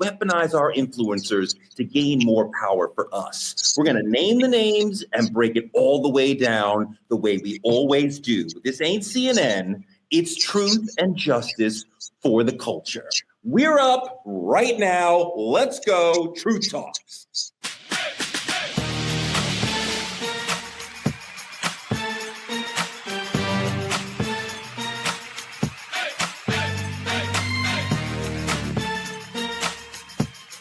weaponize our influencers to gain more power for us. We're going to name the names and break it all the way down the way we always do. This ain't CNN. It's truth and justice for the culture. We're up right now. Let's go. Truth Talks.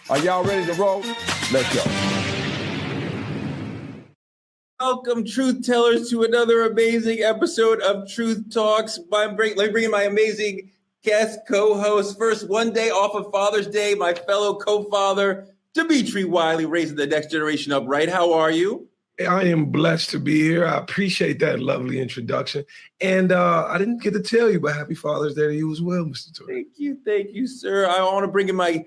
Are y'all ready to roll? Let's go. Welcome, truth tellers, to another amazing episode of Truth Talks. Let me bring in my amazing guest co-host. First, one day off of Father's Day, my fellow co-father, Dimitri Wiley, raising the next generation up right. How are you? I am blessed to be here. I appreciate that lovely introduction. And I didn't get to tell you, but happy Father's Day to you as well, Mr. Torrey. Thank you, sir. I want to bring in my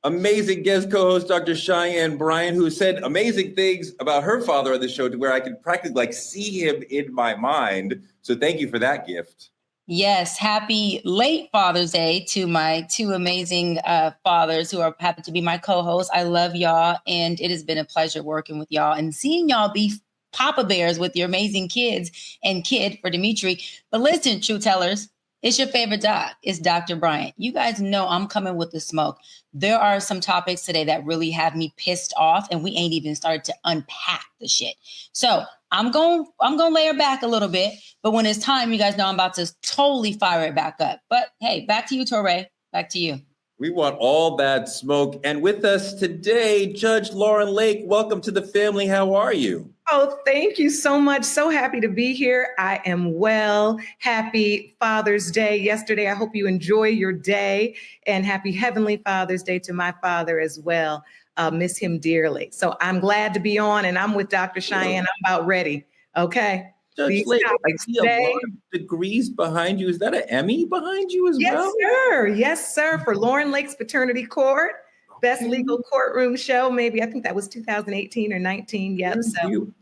amazing guest co-host, Dr. Cheyenne Bryant, who said amazing things about her father on the show to where I could practically see him in my mind. So thank you for that gift. Yes, happy late Father's Day to my two amazing fathers who are happy to be my co-hosts. I love y'all, and it has been a pleasure working with y'all and seeing y'all be Papa Bears with your amazing kids and kid for Dimitri. But listen, True Tellers, it's your favorite doc. It's Dr. Bryant. You guys know I'm coming with the smoke. There are some topics today that really have me pissed off, and we ain't even started to unpack the shit. So I'm going layer back a little bit, but when it's time, you guys know I'm about to totally fire it back up. But hey, back to you, Torrey. Back to you. We want all that smoke. And with us today, Judge Lauren Lake. Welcome to the family. How are you? Oh, thank you so much. So happy to be here. I am well. Happy Father's Day yesterday. I hope you enjoy your day, and happy Heavenly Father's Day to my father as well. Miss him dearly. So I'm glad to be on, and I'm with Dr. Cheyenne. I'm about ready. Okay. Judge Lake, I see a lot of degrees behind you. Is that an Emmy behind you as well? Yes, sir. Yes, sir. For Lauren Lake's Paternity Court. Best legal courtroom show, maybe. I think that was 2018 or 19. Yep.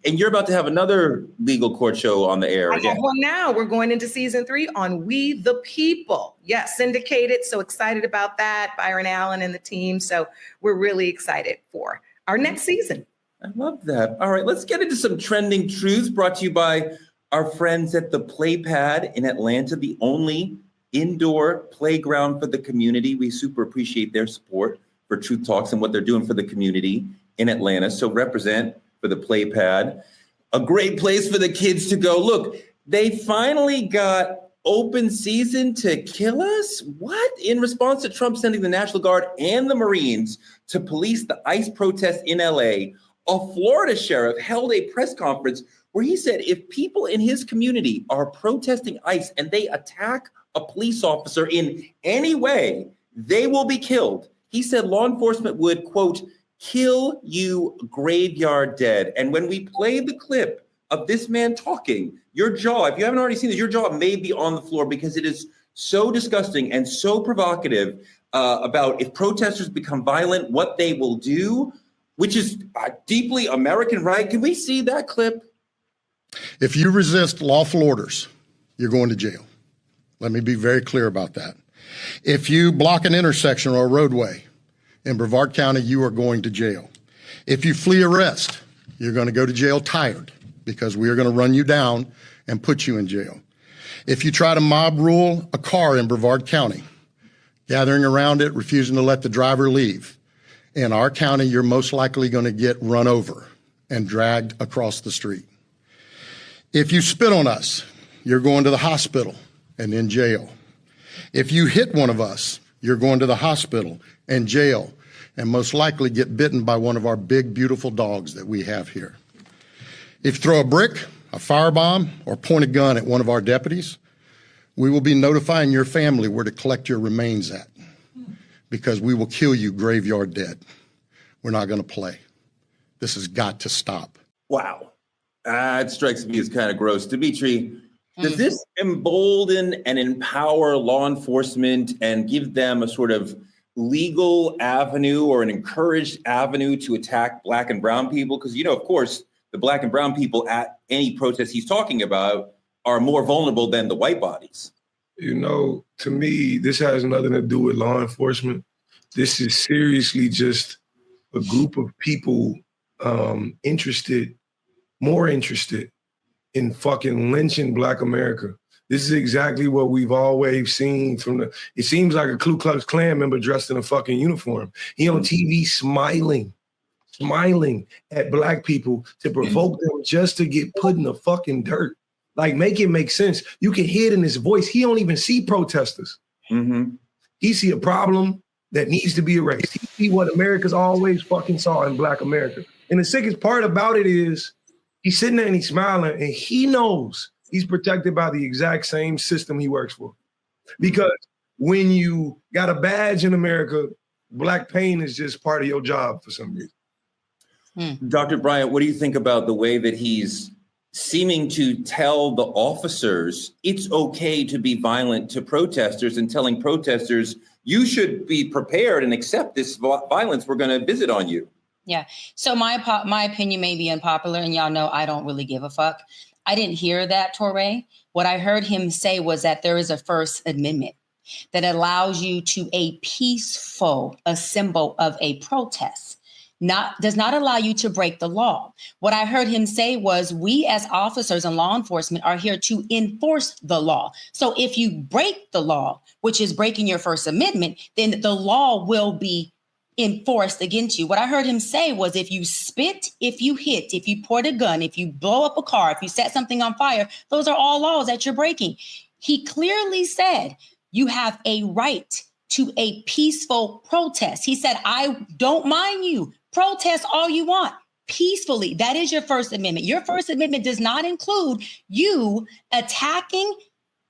And you're about to have another legal court show on the air again. I have one now. We're going into season 3 on We the People. Yes, syndicated. So excited about that. Byron Allen and the team. So we're really excited for our next season. I love that. All right, let's get into some trending truths brought to you by our friends at the Playpad in Atlanta, the only indoor playground for the community. We super appreciate their support for Truth Talks and what they're doing for the community in Atlanta. So represent for the Playpad. A great place for the kids to go. Look, they finally got open season to kill us? What? In response to Trump sending the National Guard and the Marines to police the ICE protest in LA, a Florida sheriff held a press conference where he said if people in his community are protesting ICE and they attack a police officer in any way, they will be killed. He said law enforcement would, quote, kill you graveyard dead. And when we play the clip of this man talking, your jaw, if you haven't already seen this, your jaw may be on the floor because it is so disgusting and so provocative about if protesters become violent, what they will do, which is deeply American, right? Can we see that clip? If you resist lawful orders, you're going to jail. Let me be very clear about that. If you block an intersection or a roadway in Brevard County, you are going to jail. If you flee arrest, you're going to go to jail tired because we are going to run you down and put you in jail. If you try to mob rule a car in Brevard County, gathering around it, refusing to let the driver leave, in our county, you're most likely going to get run over and dragged across the street. If you spit on us, you're going to the hospital and in jail. If you hit one of us, you're going to the hospital and jail and most likely get bitten by one of our big, beautiful dogs that we have here. If you throw a brick, a firebomb, or point a gun at one of our deputies, we will be notifying your family where to collect your remains at because we will kill you graveyard dead. We're not going to play. This has got to stop. Wow. It strikes me as kind of gross. Dimitri, does this embolden and empower law enforcement and give them a sort of legal avenue or an encouraged avenue to attack Black and brown people? Because, you know, of course, the Black and brown people at any protest he's talking about are more vulnerable than the white bodies. You know, to me, this has nothing to do with law enforcement. This is seriously just a group of people more interested in fucking lynching Black America. This is exactly what we've always seen it seems like a Ku Klux Klan member dressed in a fucking uniform. He on TV smiling at Black people to provoke them just to get put in the fucking dirt. Like, make it make sense. You can hear it in his voice. He don't even see protesters. Mm-hmm. He see a problem that needs to be erased. He see what America's always fucking saw in Black America. And the sickest part about it is he's sitting there and he's smiling and he knows he's protected by the exact same system he works for. Because when you got a badge in America, Black pain is just part of your job for some reason. Dr. Bryant, what do you think about the way that he's seeming to tell the officers it's okay to be violent to protesters and telling protesters you should be prepared and accept this violence, we're going to visit on you? Yeah. So my opinion may be unpopular, and y'all know I don't really give a fuck. I didn't hear that, Torre. What I heard him say was that there is a First Amendment that allows you to a peaceful symbol of a protest. Does not allow you to break the law. What I heard him say was we as officers and law enforcement are here to enforce the law. So if you break the law, which is breaking your First Amendment, then the law will be enforced against you. What I heard him say was if you spit, if you hit, if you point a gun, if you blow up a car, if you set something on fire, those are all laws that you're breaking. He clearly said you have a right to a peaceful protest. He said, I don't mind you. Protest all you want peacefully. That is your First Amendment. Your First Amendment does not include you attacking,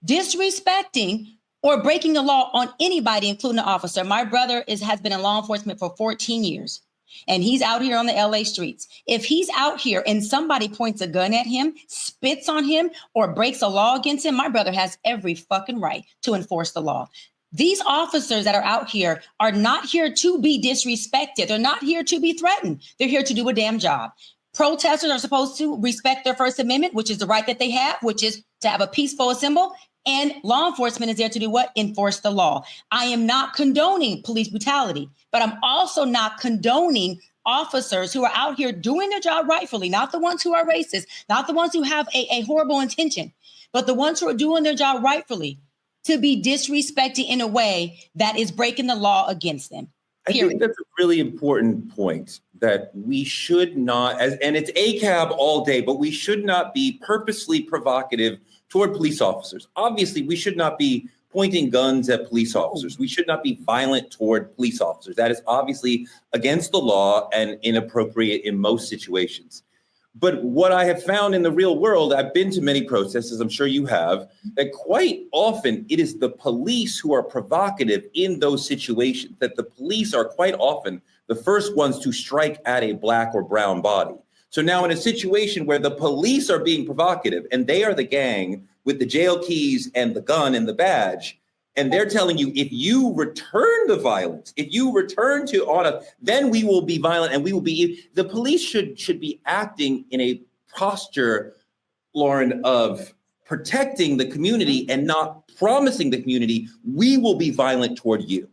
disrespecting, or breaking the law on anybody, including the officer. My brother has been in law enforcement for 14 years, and he's out here on the LA streets. If he's out here and somebody points a gun at him, spits on him, or breaks a law against him, my brother has every fucking right to enforce the law. These officers that are out here are not here to be disrespected. They're not here to be threatened. They're here to do a damn job. Protesters are supposed to respect their First Amendment, which is the right that they have, which is to have a peaceful assembly. And law enforcement is there to do what? Enforce the law. I am not condoning police brutality, but I'm also not condoning officers who are out here doing their job rightfully, not the ones who are racist, not the ones who have a horrible intention, but the ones who are doing their job rightfully, to be disrespecting in a way that is breaking the law against them. Period. I think that's a really important point, that we should not, and it's ACAB all day, but we should not be purposely provocative toward police officers. Obviously, we should not be pointing guns at police officers. We should not be violent toward police officers. That is obviously against the law and inappropriate in most situations. But what I have found in the real world, I've been to many protests, as I'm sure you have, that quite often it is the police who are provocative in those situations, that the police are quite often the first ones to strike at a Black or brown body. So now in a situation where the police are being provocative and they are the gang with the jail keys and the gun and the badge, and they're telling you, if you return the violence, if you return to honor, then we will be violent and we will be, the police should be acting in a posture, Lauren, of protecting the community and not promising the community, we will be violent toward you.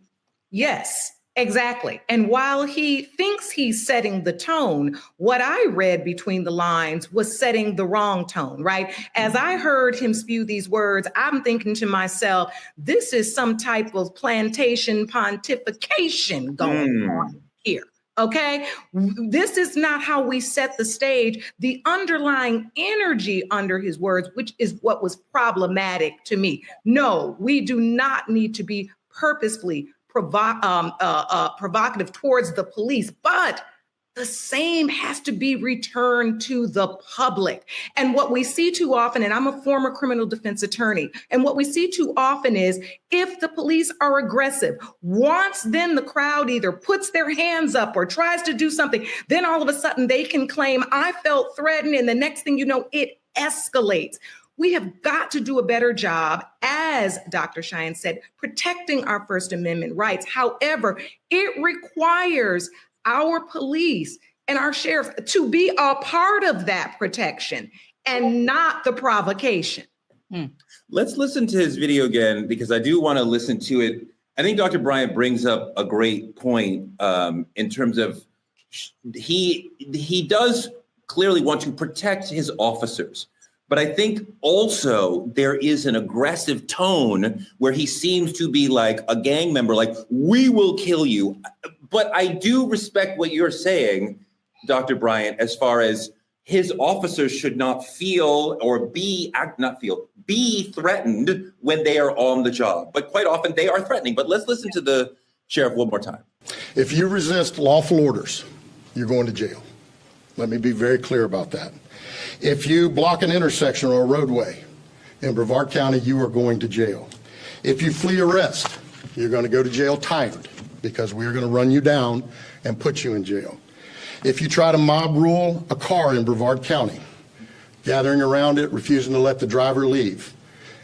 Yes, exactly. And while he thinks he's setting the tone, what I read between the lines was setting the wrong tone, right? As I heard him spew these words, I'm thinking to myself, this is some type of plantation pontification going on here. Okay, this is not how we set the stage. The underlying energy under his words, which is what was problematic to me. No, we do not need to be purposefully provocative towards the police, but the same has to be returned to the public. And what we see too often, and I'm a former criminal defense attorney, and what we see too often is if the police are aggressive, once then the crowd either puts their hands up or tries to do something, then all of a sudden they can claim, I felt threatened, and the next thing you know, it escalates. We have got to do a better job, as Dr. Cheyenne said, protecting our First Amendment rights. However, it requires our police and our sheriffs to be a part of that protection and not the provocation. Let's listen to his video again, because I do want to listen to it I think Dr. Bryant brings up a great point in terms of he does clearly want to protect his officers. But I think also there is an aggressive tone where he seems to be like a gang member, like, we will kill you. But I do respect what you're saying, Dr. Bryant, as far as his officers should not feel or be threatened when they are on the job. But quite often they are threatening. But let's listen to the sheriff one more time. If you resist lawful orders, you're going to jail. Let me be very clear about that. If you block an intersection or a roadway in Brevard County, you are going to jail. If you flee arrest, you're going to go to jail tired because we're going to run you down and put you in jail. If you try to mob rule a car in Brevard County, gathering around it, refusing to let the driver leave,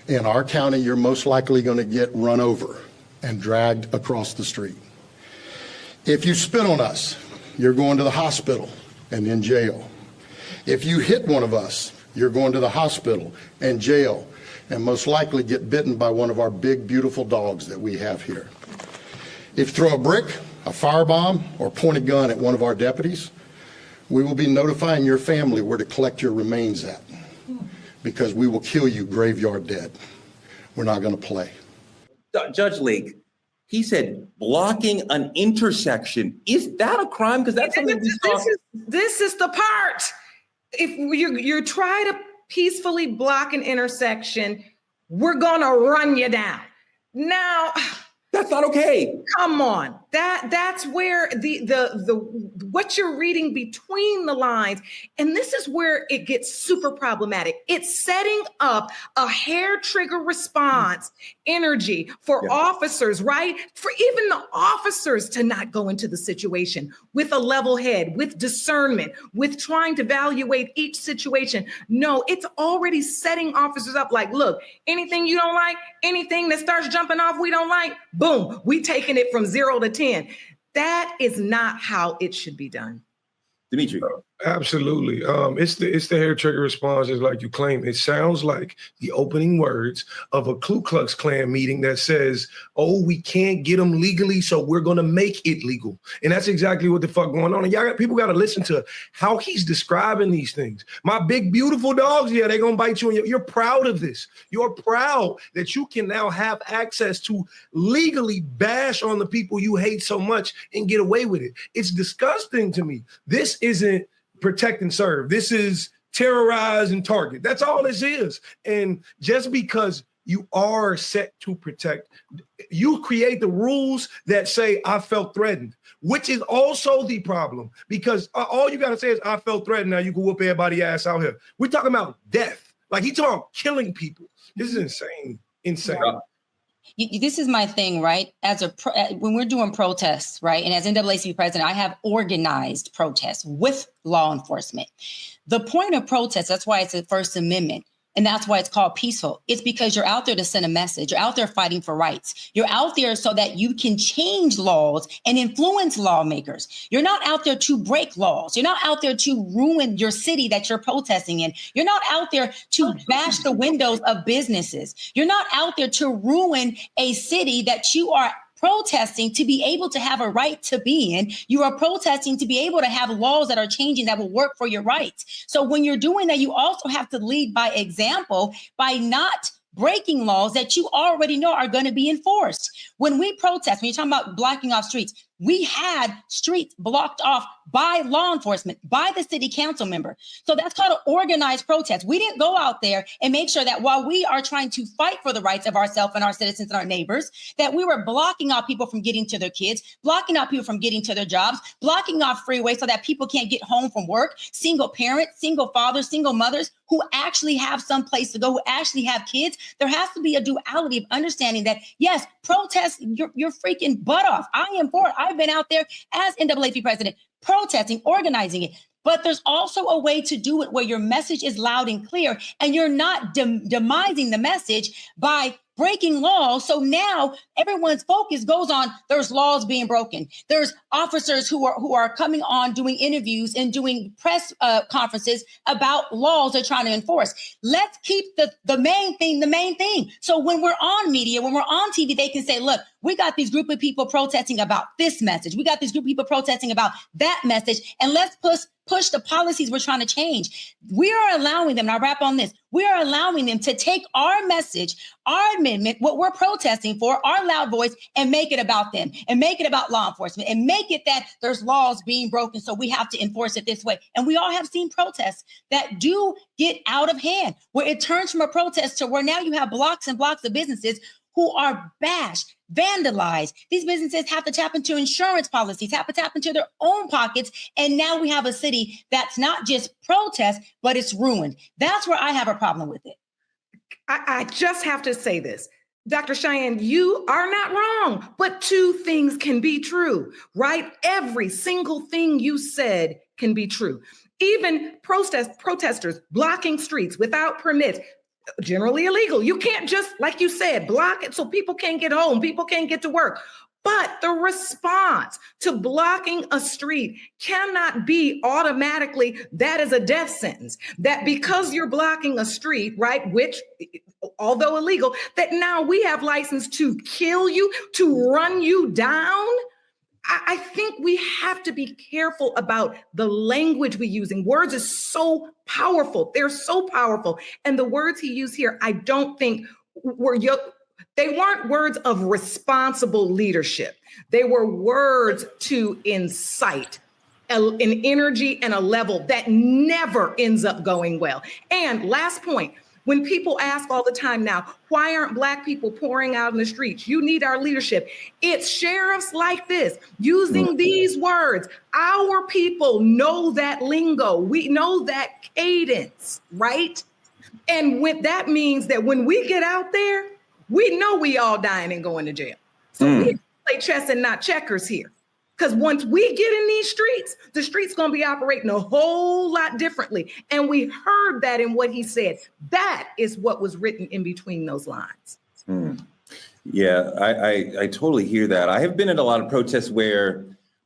in our county, you're most likely going to get run over and dragged across the street. If you spit on us, you're going to the hospital and in jail. If you hit one of us, you're going to the hospital and jail and most likely get bitten by one of our big, beautiful dogs that we have here. If you throw a brick, a firebomb, or point a gun at one of our deputies, we will be notifying your family where to collect your remains at because we will kill you graveyard dead. We're not going to play. Judge Lake, he said blocking an intersection. Is that a crime? Because that's something we saw. This is the part. If you try to peacefully block an intersection, we're gonna run you down. Now, that's not okay. Come on. That's where the what you're reading between the lines, and this is where it gets super problematic. It's setting up a hair trigger response energy for officers, right? For even the officers to not go into the situation with a level head, with discernment, with trying to evaluate each situation. No, it's already setting officers up like, look, anything you don't like, anything that starts jumping off we don't like, boom, we taking it from 0 to 10. That is not how it should be done. Dimitri. Absolutely. It's the hair trigger responses like you claim. It sounds like the opening words of a Ku Klux Klan meeting that says, oh, we can't get them legally, so we're going to make it legal. And that's exactly what the fuck going on. And people got to listen to how he's describing these things. My big, beautiful dogs, yeah, they're going to bite you. And you're proud of this. You're proud that you can now have access to legally bash on the people you hate so much and get away with it. It's disgusting to me. This isn't protect and serve. This is terrorize and target. That's all this is. And just because you are set to protect, you create the rules that say, I felt threatened, which is also the problem because all you got to say is, I felt threatened. Now you can whoop everybody's ass out here. We're talking about death. Like he's talking about killing people. This is insane. Insane. Yeah. This is my thing, right? When we're doing protests, right? And as NAACP president, I have organized protests with law enforcement. The point of protest, that's why it's a First Amendment. And that's why it's called peaceful. It's because you're out there to send a message. You're out there fighting for rights. You're out there so that you can change laws and influence lawmakers. You're not out there to break laws. You're not out there to ruin your city that you're protesting in. You're not out there to bash the windows of businesses. You're not out there to ruin a city that you are protesting to be able to have a right to be in. You are protesting to be able to have laws that are changing that will work for your rights. So when you're doing that, you also have to lead by example by not breaking laws that you already know are going to be enforced. When we protest, when you're talking about blocking off streets, we had streets blocked off by law enforcement, by the city council member. So that's called an organized protest. We didn't go out there and make sure that while we are trying to fight for the rights of ourselves and our citizens and our neighbors, that we were blocking off people from getting to their kids, blocking off people from getting to their jobs, blocking off freeways so that people can't get home from work, single parents, single fathers, single mothers who actually have some place to go, who actually have kids. There has to be a duality of understanding that, yes, protest your freaking butt off. I am for it. I've been out there as NAACP president protesting, organizing it. But there's also a way to do it where your message is loud and clear and you're not demising the message by breaking laws. So now everyone's focus goes on, there's laws being broken. There's officers who are coming on doing interviews and doing press conferences about laws they're trying to enforce. Let's keep the main thing the main thing. So when we're on media, when we're on TV, they can say, look, we got these group of people protesting about this message. We got these group of people protesting about that message. And let's push the policies we're trying to change. We are allowing them, and I'll wrap on this, we are allowing them to take our message, our amendment, what we're protesting for, our loud voice, and make it about them, and make it about law enforcement, and make it that there's laws being broken, so we have to enforce it this way. And we all have seen protests that do get out of hand, where it turns from a protest to where now you have blocks and blocks of businesses who are bashed, vandalized. These businesses have to tap into insurance policies, have to tap into their own pockets. And now we have a city that's not just protest, but it's ruined. That's where I have a problem with it. I just have to say this. Dr. Cheyenne, you are not wrong, but two things can be true, right? Every single thing you said can be true. Even protesters blocking streets without permits, generally illegal. You can't just, like you said, block it so people can't get home, people can't get to work. But the response to blocking a street cannot be automatically that is a death sentence. That because you're blocking a street, right, which, although illegal, that now we have license to kill you, to run you down. I think we have to be careful about the language we're using. Words are so powerful. They're so powerful. And the words he used here, I don't think they weren't words of responsible leadership. They were words to incite an energy and a level that never ends up going well. And last point, when people ask all the time now, why aren't Black people pouring out in the streets? You need our leadership. It's sheriffs like this using these words. Our people know that lingo. We know that cadence, right? And that means that when we get out there, we know we all dying and going to jail. So we play chess and not checkers here. Because once we get in these streets, the streets going to be operating a whole lot differently. And we heard that in what he said. That is what was written in between those lines. Yeah, I totally hear that. I have been at a lot of protests where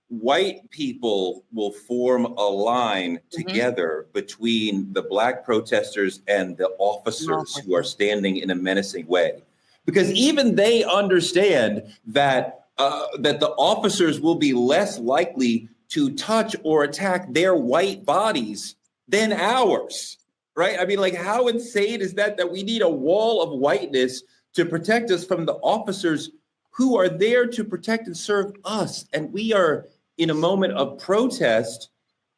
white people will form a line together between the Black protesters and the officers who are standing in a menacing way. Because even they understand that that the officers will be less likely to touch or attack their white bodies than ours, right? I mean, like, how insane is that we need a wall of whiteness to protect us from the officers who are there to protect and serve us? And we are in a moment of protest,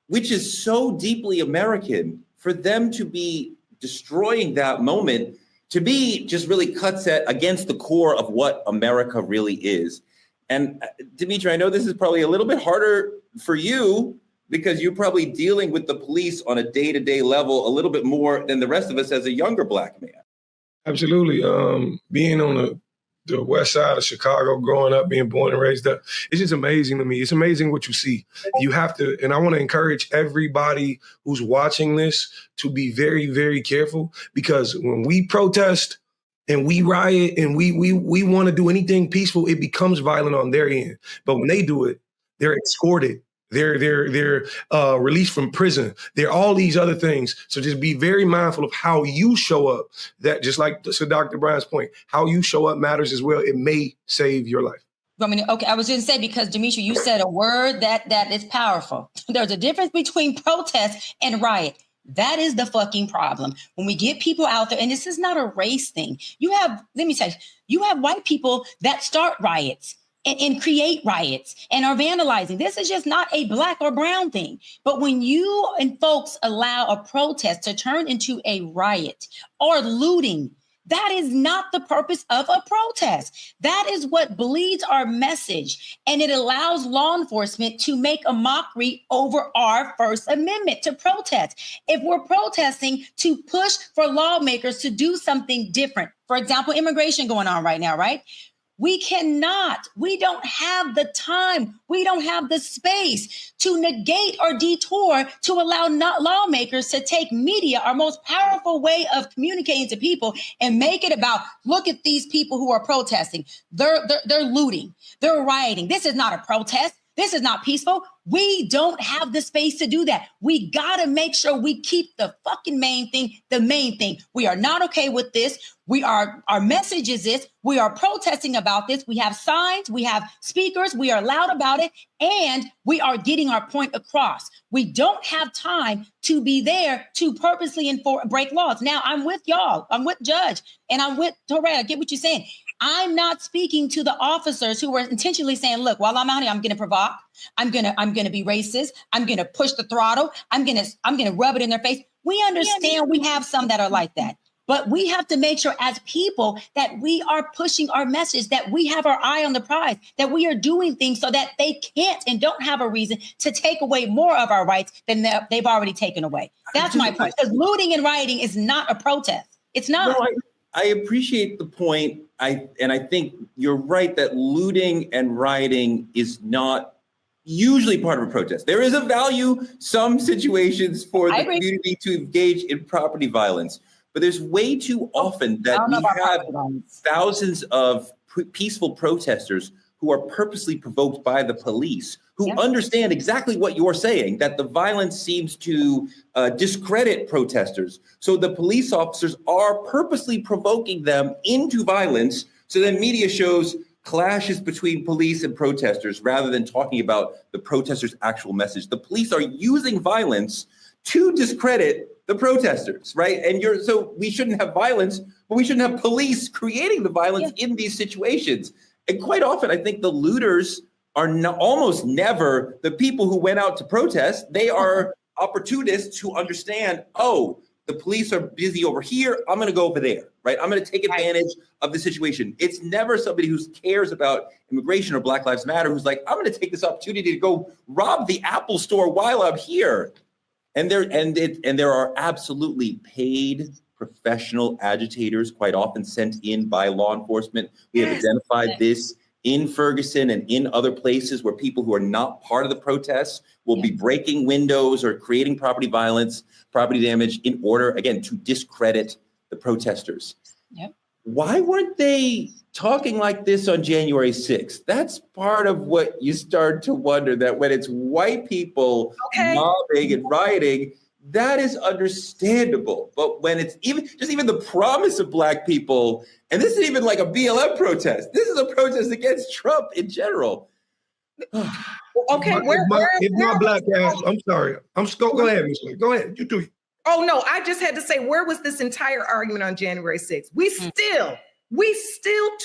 which is so deeply American. For them to be destroying that moment, to be just really cuts against the core of what America really is. And Dimitri, I know this is probably a little bit harder for you because you're probably dealing with the police on a day-to-day level a little bit more than the rest of us as a younger Black man. Absolutely. Being on the west side of Chicago, growing up, being born and raised up, it's just amazing to me. It's amazing what you see. You have to, and I want to encourage everybody who's watching this to be very, very careful, because when we protest and we riot and we want to do anything peaceful, it becomes violent on their end. But when they do it, they're escorted. They're released from prison. They're all these other things. So just be very mindful of how you show up. That just like to Dr. Brian's point, how you show up matters as well. It may save your life. Okay, I was going to say, because Dimitri, you said a word that is powerful. There's a difference between protest and riot. That is the fucking problem. When we get people out there, and this is not a race thing. You have white people that start riots and create riots and are vandalizing. This is just not a Black or brown thing. But when you and folks allow a protest to turn into a riot or looting, that is not the purpose of a protest. That is what bleeds our message. And it allows law enforcement to make a mockery over our First Amendment to protest. If we're protesting to push for lawmakers to do something different, for example, immigration going on right now, right? We don't have the time. We don't have the space to negate or detour to allow lawmakers to take media, our most powerful way of communicating to people, and make it about, look at these people who are protesting. They're looting. They're rioting. This is not a protest. This is not peaceful. We don't have the space to do that. We got to make sure we keep the fucking main thing, the main thing. We are not okay with this. Our message is this. We are protesting about this. We have signs, we have speakers, we are loud about it, and we are getting our point across. We don't have time to be there to purposely break laws. Now, I'm with y'all. I'm with Judge, and I'm with Torre. I get what you're saying. I'm not speaking to the officers who were intentionally saying, look, while I'm out here, I'm going to provoke. I'm going to be racist. I'm going to push the throttle. I'm going to rub it in their face. We understand we have some that are like that. But we have to make sure as people that we are pushing our message, that we have our eye on the prize, that we are doing things so that they can't and don't have a reason to take away more of our rights than they've already taken away. That's my point. Because looting and rioting is not a protest. It's not. No, I appreciate the point. I think you're right that looting and rioting is not usually part of a protest. There is a value, some situations for the community to engage in property violence. But there's way too often that we have thousands of peaceful protesters who are purposely provoked by the police, who understand exactly what you're saying, that the violence seems to discredit protesters. So the police officers are purposely provoking them into violence. So then media shows clashes between police and protesters rather than talking about the protesters' actual message. The police are using violence to discredit the protesters, right? And so we shouldn't have violence, but we shouldn't have police creating the violence in these situations. And quite often, I think the looters are almost never the people who went out to protest. They are opportunists who understand, oh, the police are busy over here. I'm going to go over there, right? I'm going to take advantage of the situation. It's never somebody who cares about immigration or Black Lives Matter who's like, I'm going to take this opportunity to go rob the Apple store while I'm here. And there are absolutely paid professional agitators, quite often sent in by law enforcement. We have identified this in Ferguson and in other places where people who are not part of the protests will be breaking windows or creating property violence, property damage in order, again, to discredit the protesters. Yep. Why weren't they talking like this on January 6th? That's part of what you start to wonder, that when it's white people mobbing and rioting, that is understandable. But when it's even the promise of Black people, and this isn't even like a BLM protest, this is a protest against Trump in general. Okay, if my Black ass, I'm sorry. Go ahead, Ms. Lee. Go ahead. You do it. Oh, no, I just had to say, where was this entire argument on January 6th? We still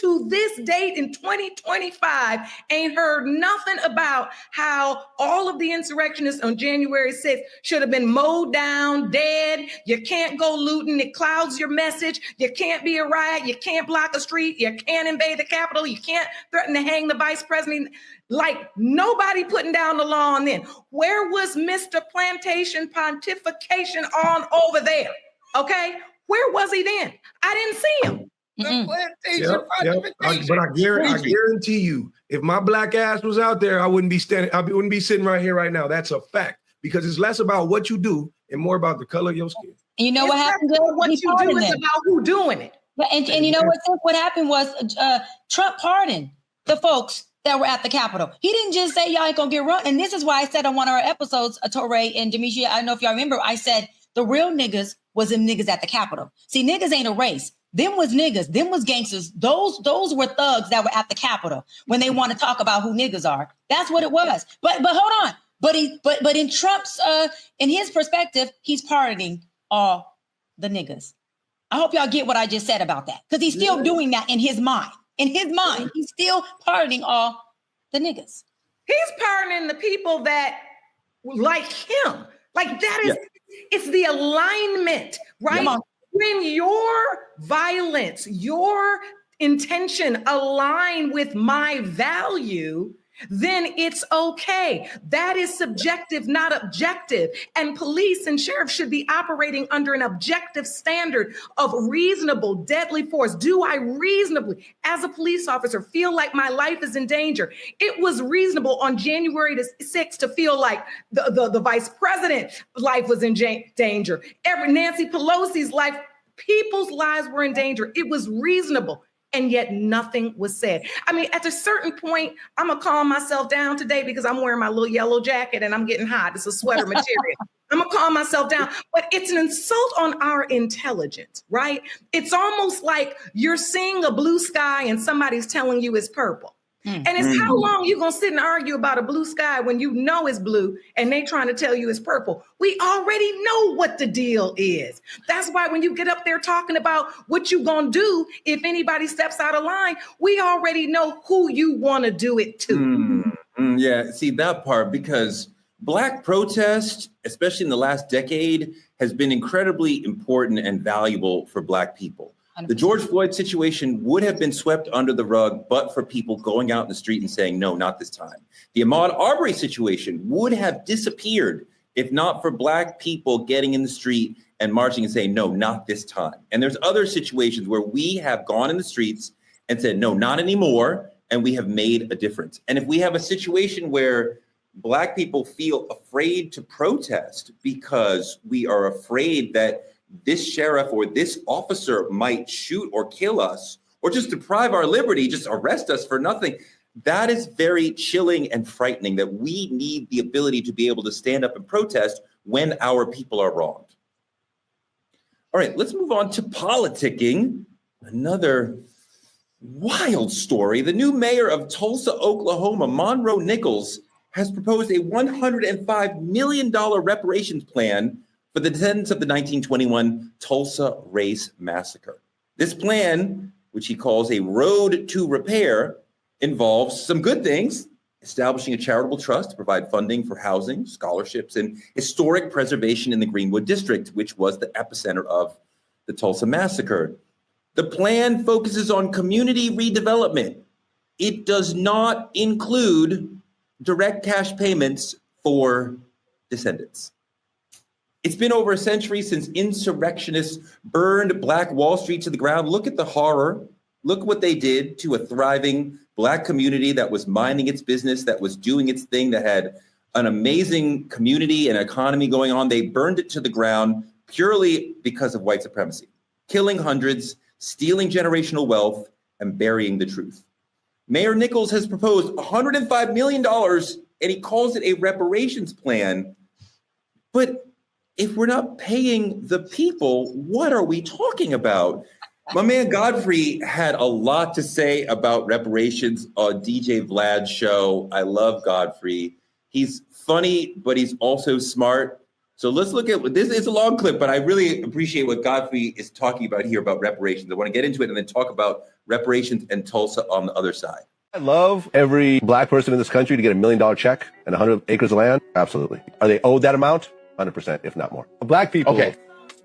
to this date in 2025 ain't heard nothing about how all of the insurrectionists on January 6th should have been mowed down, dead. You can't go looting. It clouds your message. You can't be a riot. You can't block a street. You can't invade the Capitol. You can't threaten to hang the vice president. Like nobody putting down the law on then. Where was Mr. Plantation pontification on over there? Okay, where was he then? I didn't see him. But I guarantee you, if my Black ass was out there, I wouldn't be sitting right here right now. That's a fact, because it's less about what you do and more about the color of your skin. And you know what happened? What you do is about who doing it. And you know what happened was Trump pardoned the folks that were at the Capitol. He didn't just say y'all ain't gonna get run. And this is why I said on one of our episodes, Torre and Demetria, I don't know if y'all remember, I said the real niggas was them niggas at the Capitol. See, niggas ain't a race. Them was niggas. Them was gangsters. Those were thugs that were at the Capitol when they want to talk about who niggas are. That's what it was. But hold on. But in Trump's in his perspective, he's pardoning all the niggas. I hope y'all get what I just said about that, because he's still doing that in his mind. In his mind, he's still pardoning all the niggas. He's pardoning the people that like him. Like that is, it's the alignment, right? When your violence, your intention align with my value, then it's okay. That is subjective, not objective. And police and sheriffs should be operating under an objective standard of reasonable deadly force. Do I reasonably, as a police officer, feel like my life is in danger? It was reasonable on January the 6th to feel like the vice president's life was in danger. Nancy Pelosi's life, people's lives were in danger. It was reasonable. And yet nothing was said. I mean, at a certain point, I'm gonna calm myself down today because I'm wearing my little yellow jacket and I'm getting hot. It's a sweater material. I'm gonna calm myself down, but it's an insult on our intelligence, right? It's almost like you're seeing a blue sky and somebody's telling you it's purple. And it's how long you gonna sit and argue about a blue sky when you know it's blue and they trying to tell you it's purple? We already know what the deal is. That's why when you get up there talking about what you gonna do if anybody steps out of line, we already know who you wanna do it to. Yeah, see that part, because Black protest, especially in the last decade, has been incredibly important and valuable for Black people. 100%. The George Floyd situation would have been swept under the rug, but for people going out in the street and saying, no, not this time. The Ahmaud Arbery situation would have disappeared if not for Black people getting in the street and marching and saying, no, not this time. And there's other situations where we have gone in the streets and said, no, not anymore. And we have made a difference. And if we have a situation where Black people feel afraid to protest because we are afraid that this sheriff or this officer might shoot or kill us, or just deprive our liberty, just arrest us for nothing, that is very chilling and frightening, that we need the ability to be able to stand up and protest when our people are wronged. All right, let's move on to politicking. Another wild story. The new mayor of Tulsa, Oklahoma, Monroe Nichols, has proposed a $105 million reparations plan for the descendants of the 1921 Tulsa Race Massacre. This plan, which he calls a road to repair, involves some good things: establishing a charitable trust to provide funding for housing, scholarships, and historic preservation in the Greenwood District, which was the epicenter of the Tulsa Massacre. The plan focuses on community redevelopment. It does not include direct cash payments for descendants. It's been over a century since insurrectionists burned Black Wall Street to the ground. Look at the horror. Look what they did to a thriving Black community that was minding its business, that was doing its thing, that had an amazing community and economy going on. They burned it to the ground purely because of white supremacy, killing hundreds, stealing generational wealth, and burying the truth. Mayor Nichols has proposed $105 million, and he calls it a reparations plan. But if we're not paying the people, what are we talking about? My man Godfrey had a lot to say about reparations on DJ Vlad's show. I love Godfrey. He's funny, but he's also smart. So let's look at this. It's a long clip, but I really appreciate what Godfrey is talking about here about reparations. I want to get into it and then talk about reparations and Tulsa on the other side. I love every Black person in this country to get $1 million check and 100 acres of land. Absolutely. Are they owed that amount? 100%, if not more. Black people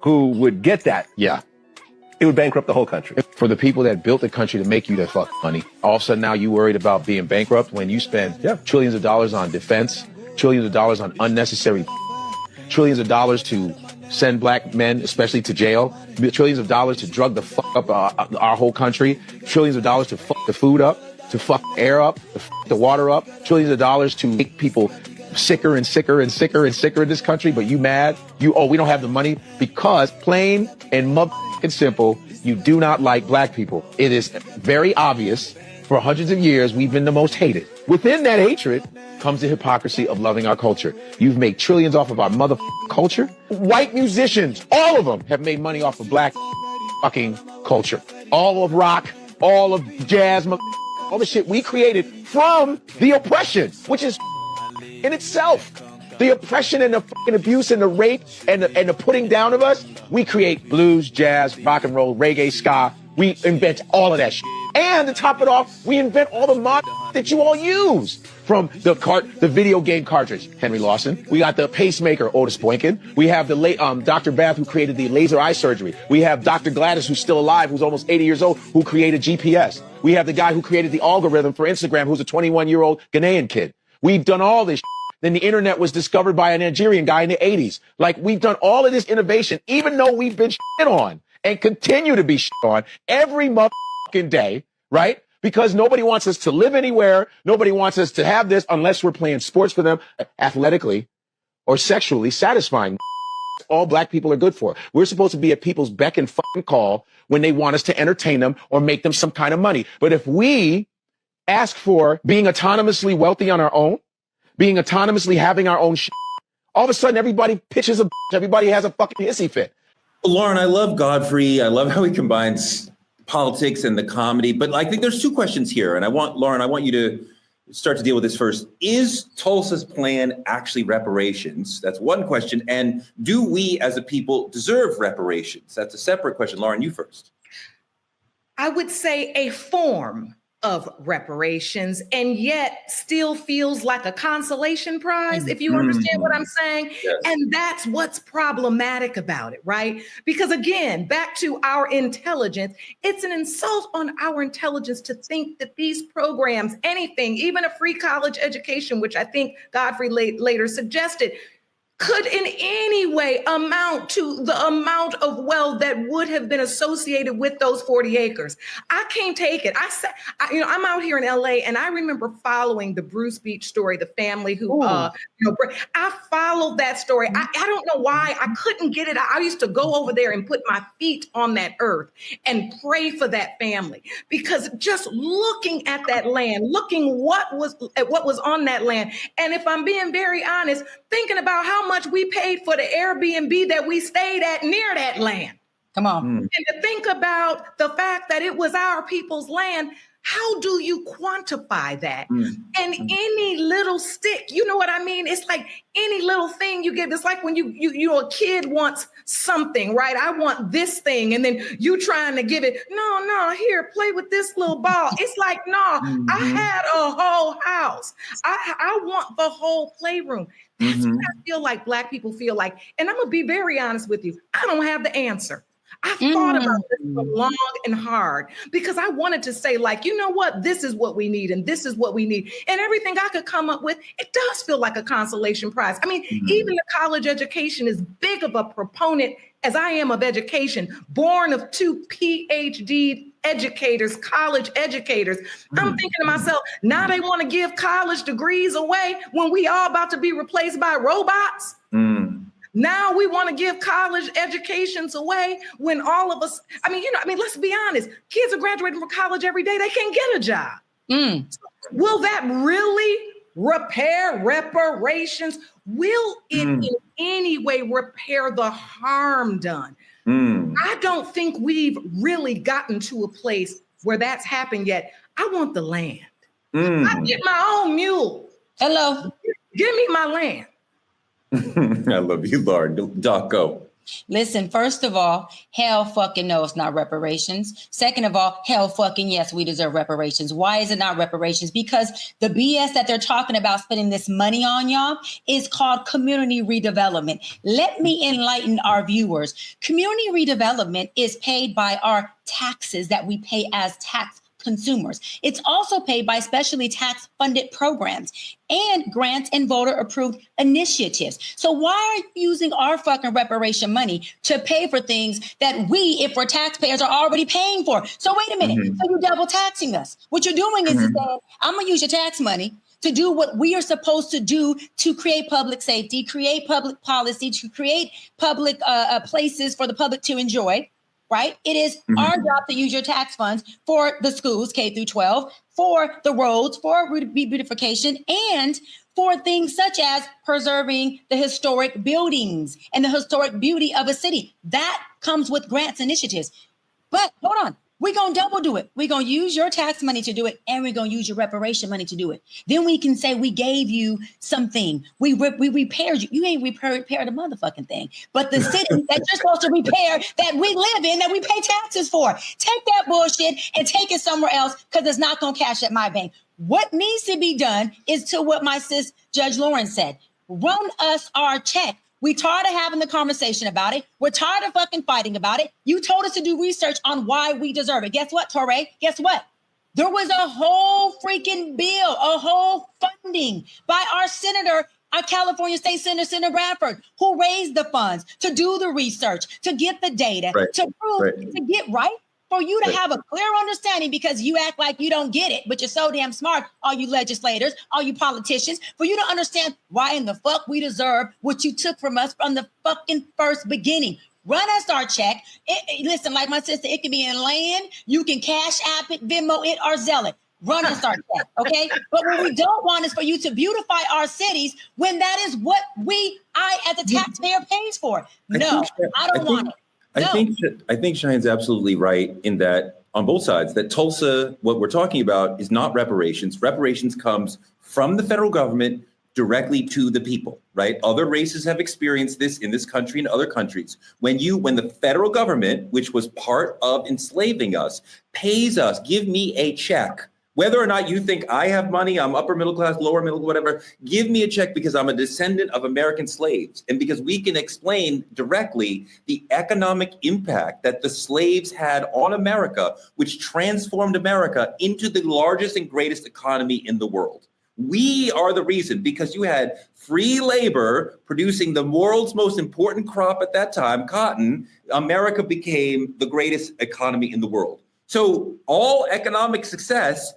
who would get that, it would bankrupt the whole country. For the people that built the country to make you that fuck money, all of a sudden now you worried about being bankrupt when you spend trillions of dollars on defense, trillions of dollars on unnecessary, trillions of dollars to send Black men, especially to jail, trillions of dollars to drug the fuck up our whole country, trillions of dollars to fuck the food up, to fuck the air up, to fuck the water up, trillions of dollars to make people sicker and sicker and sicker and sicker in this country, but you mad? We don't have the money because plain and motherfucking simple, you do not like Black people. It is very obvious. For hundreds of years, we've been the most hated. Within that hatred comes the hypocrisy of loving our culture. You've made trillions off of our motherfucking culture. White musicians, all of them have made money off of Black fucking culture. All of rock, all of jazz, all the shit we created from the oppression, which is in itself. The oppression and the fucking abuse and the rape and the putting down of us, we create blues, jazz, rock and roll, reggae, ska. We invent all of that shit. And to top it off, we invent all the mod that you all use. from the video game cartridge, Henry Lawson. We got the pacemaker, Otis Boynton. We have the late Dr. Bath, who created the laser eye surgery. We have Dr. Gladys, who's still alive, who's almost 80 years old, who created GPS. We have the guy who created the algorithm for Instagram, who's a 21-year-old Ghanaian kid. We've done all this. Then the internet was discovered by a Nigerian guy in the 80s. Like, we've done all of this innovation, even though we've been shit on and continue to be shit on every motherfucking day, right? Because nobody wants us to live anywhere. Nobody wants us to have this unless we're playing sports for them athletically or sexually satisfying. All black people are good for. We're supposed to be at people's beck and fucking call when they want us to entertain them or make them some kind of money. But if we ask for being autonomously wealthy on our own, being autonomously having our own shit, all of a sudden everybody pitches a everybody has a fucking hissy fit. Lauren, I love Godfrey. I love how he combines politics and the comedy, but I think there's two questions here. And Lauren, I want you to start to deal with this first. Is Tulsa's plan actually reparations? That's one question. And do we as a people deserve reparations? That's a separate question. Lauren, you first. I would say a form of reparations, and yet still feels like a consolation prize, if you understand what I'm saying. Yes. And that's what's problematic about it, right? Because again, back to our intelligence, it's an insult on our intelligence to think that these programs, anything, even a free college education, which I think Godfrey later suggested, could in any way amount to the amount of wealth that would have been associated with those 40 acres. I can't take it. I'm out here in LA, and I remember following the Bruce Beach story, the family who, I followed that story. I don't know why I couldn't get it. I used to go over there and put my feet on that earth and pray for that family, because just looking at that land, looking what was on that land, and if I'm being very honest, thinking about how much we paid for the Airbnb that we stayed at near that land. Come on. And to think about the fact that it was our people's land, how do you quantify that? And any little stick, you know what I mean? It's like any little thing you give. It's like when a kid wants something, right? I want this thing. And then you trying to give it. No, here, play with this little ball. It's like, no, I had a whole house. I want the whole playroom. That's what I feel like Black people feel like. And I'm going to be very honest with you. I don't have the answer. I thought about this for long and hard, because I wanted to say, like, you know what, this is what we need, and this is what we need. And everything I could come up with, it does feel like a consolation prize. I mean, even the college education, is big of a proponent as I am of education, born of two PhD educators, college educators. I'm thinking to myself, now they want to give college degrees away when we all about to be replaced by robots. Now we want to give college educations away when all of us, let's be honest, kids are graduating from college every day. They can't get a job. So will that really repair reparations? Will it in any way repair the harm done? I don't think we've really gotten to a place where that's happened yet. I want the land. I get my own mule. Hello. Give me my land. I love you, Lauren. Doc, go. Listen, first of all, hell fucking no, it's not reparations. Second of all, hell fucking yes, we deserve reparations. Why is it not reparations? Because the BS that they're talking about spending this money on, y'all, is called community redevelopment. Let me enlighten our viewers. Community redevelopment is paid by our taxes that we pay as tax consumers. It's also paid by specially tax funded programs and grants and voter approved initiatives. So why are you using our fucking reparation money to pay for things that we, if we're taxpayers, are already paying for? So wait a minute. So you're double taxing us. What you're doing is saying, I'm going to use your tax money to do what we are supposed to do to create public safety, create public policy, to create public places for the public to enjoy. Right? It is our job to use your tax funds for the schools, K through 12, for the roads, for beautification, and for things such as preserving the historic buildings and the historic beauty of a city. That comes with grants initiatives. But hold on. We're going to double do it. We're going to use your tax money to do it, and we're going to use your reparation money to do it. Then we can say we gave you something. We repaired you. You ain't repaired a motherfucking thing. But the city that you're supposed to repair, that we live in, that we pay taxes for, take that bullshit and take it somewhere else, because it's not going to cash at my bank. What needs to be done is to what my sis, Judge Lauren, said. Run us our check. We tired of having the conversation about it. We're tired of fucking fighting about it. You told us to do research on why we deserve it. Guess what, Torre? Guess what? There was a whole freaking bill, a whole funding by our senator, our California State Senator, Senator Bradford, who raised the funds to do the research, to get the data, to prove, to get right. For you to have a clear understanding, because you act like you don't get it, but you're so damn smart, all you legislators, all you politicians, for you to understand why in the fuck we deserve what you took from us from the fucking first beginning. Run us our check. Listen, like my sister, it can be in land. You can Cash App it, Venmo it, or Zelle it. Run us our check, okay? But what we don't want is for you to beautify our cities when that is what I as a taxpayer pays for. No, I don't want it. I think Cheyenne's absolutely right in that, on both sides, that Tulsa, what we're talking about is not reparations. Reparations comes from the federal government directly to the people, right? Other races have experienced this in this country and other countries. When the federal government, which was part of enslaving us, pays us, give me a check. Whether or not you think I have money, I'm upper middle class, lower middle, whatever, give me a check because I'm a descendant of American slaves. And because we can explain directly the economic impact that the slaves had on America, which transformed America into the largest and greatest economy in the world. We are the reason, because you had free labor producing the world's most important crop at that time, cotton. America became the greatest economy in the world. So all economic success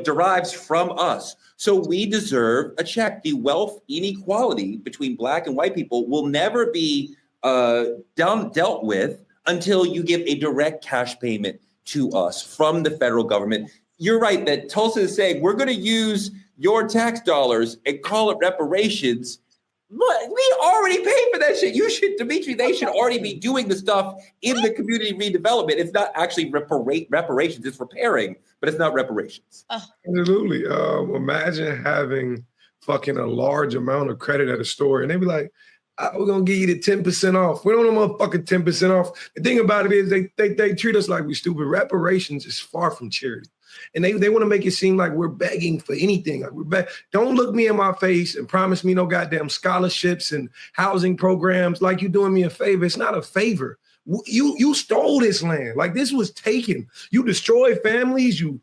derives from us. So we deserve a check. The wealth inequality between Black and white people will never be dealt with until you give a direct cash payment to us from the federal government. You're right that Tulsa is saying, we're going to use your tax dollars and call it reparations. But we already paid for that shit. You should, Dimitri, they should already be doing the stuff in the community redevelopment. It's not actually reparations, it's repairing, but it's not reparations. Absolutely. Imagine having fucking a large amount of credit at a store and they be like, we're going to give you the 10% off. We don't want motherfucking 10% off. The thing about it is they treat us like we stupid. Reparations is far from charity. And they want to make it seem like we're begging for anything. Like don't look me in my face and promise me no goddamn scholarships and housing programs like you're doing me a favor. It's not a favor. You stole this land. Like this was taken. You destroyed families. You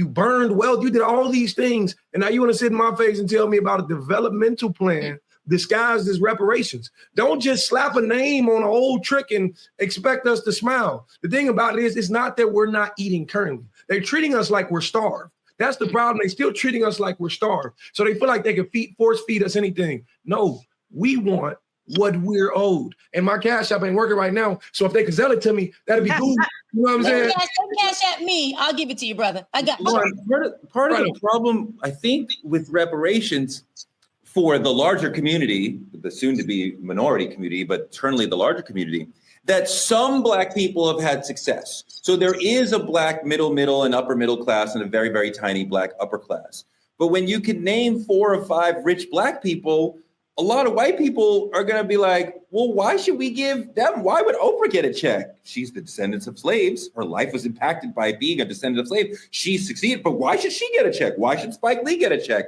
burned wealth. You did all these things. And now you want to sit in my face and tell me about a developmental plan disguised as reparations. Don't just slap a name on an old trick and expect us to smile. The thing about it is, it's not that we're not eating currently. They're treating us like we're starved. That's the problem. They're still treating us like we're starved. So they feel like they can force feed us anything. No, we want what we're owed. And my Cash App ain't working right now. So if they could sell it to me, that'd be cool. You know what I'm saying? Cash App me. I'll give it to you, brother. I got part of the problem, I think, with reparations for the larger community, the soon-to-be minority community, but certainly the larger community, that some Black people have had success. So there is a Black middle, and upper middle class and a very, very tiny Black upper class. But when you can name 4 or 5 rich Black people, a lot of white people are going to be like, well, why should we give them? Why would Oprah get a check? She's the descendants of slaves. Her life was impacted by being a descendant of slaves. She succeeded, but why should she get a check? Why should Spike Lee get a check?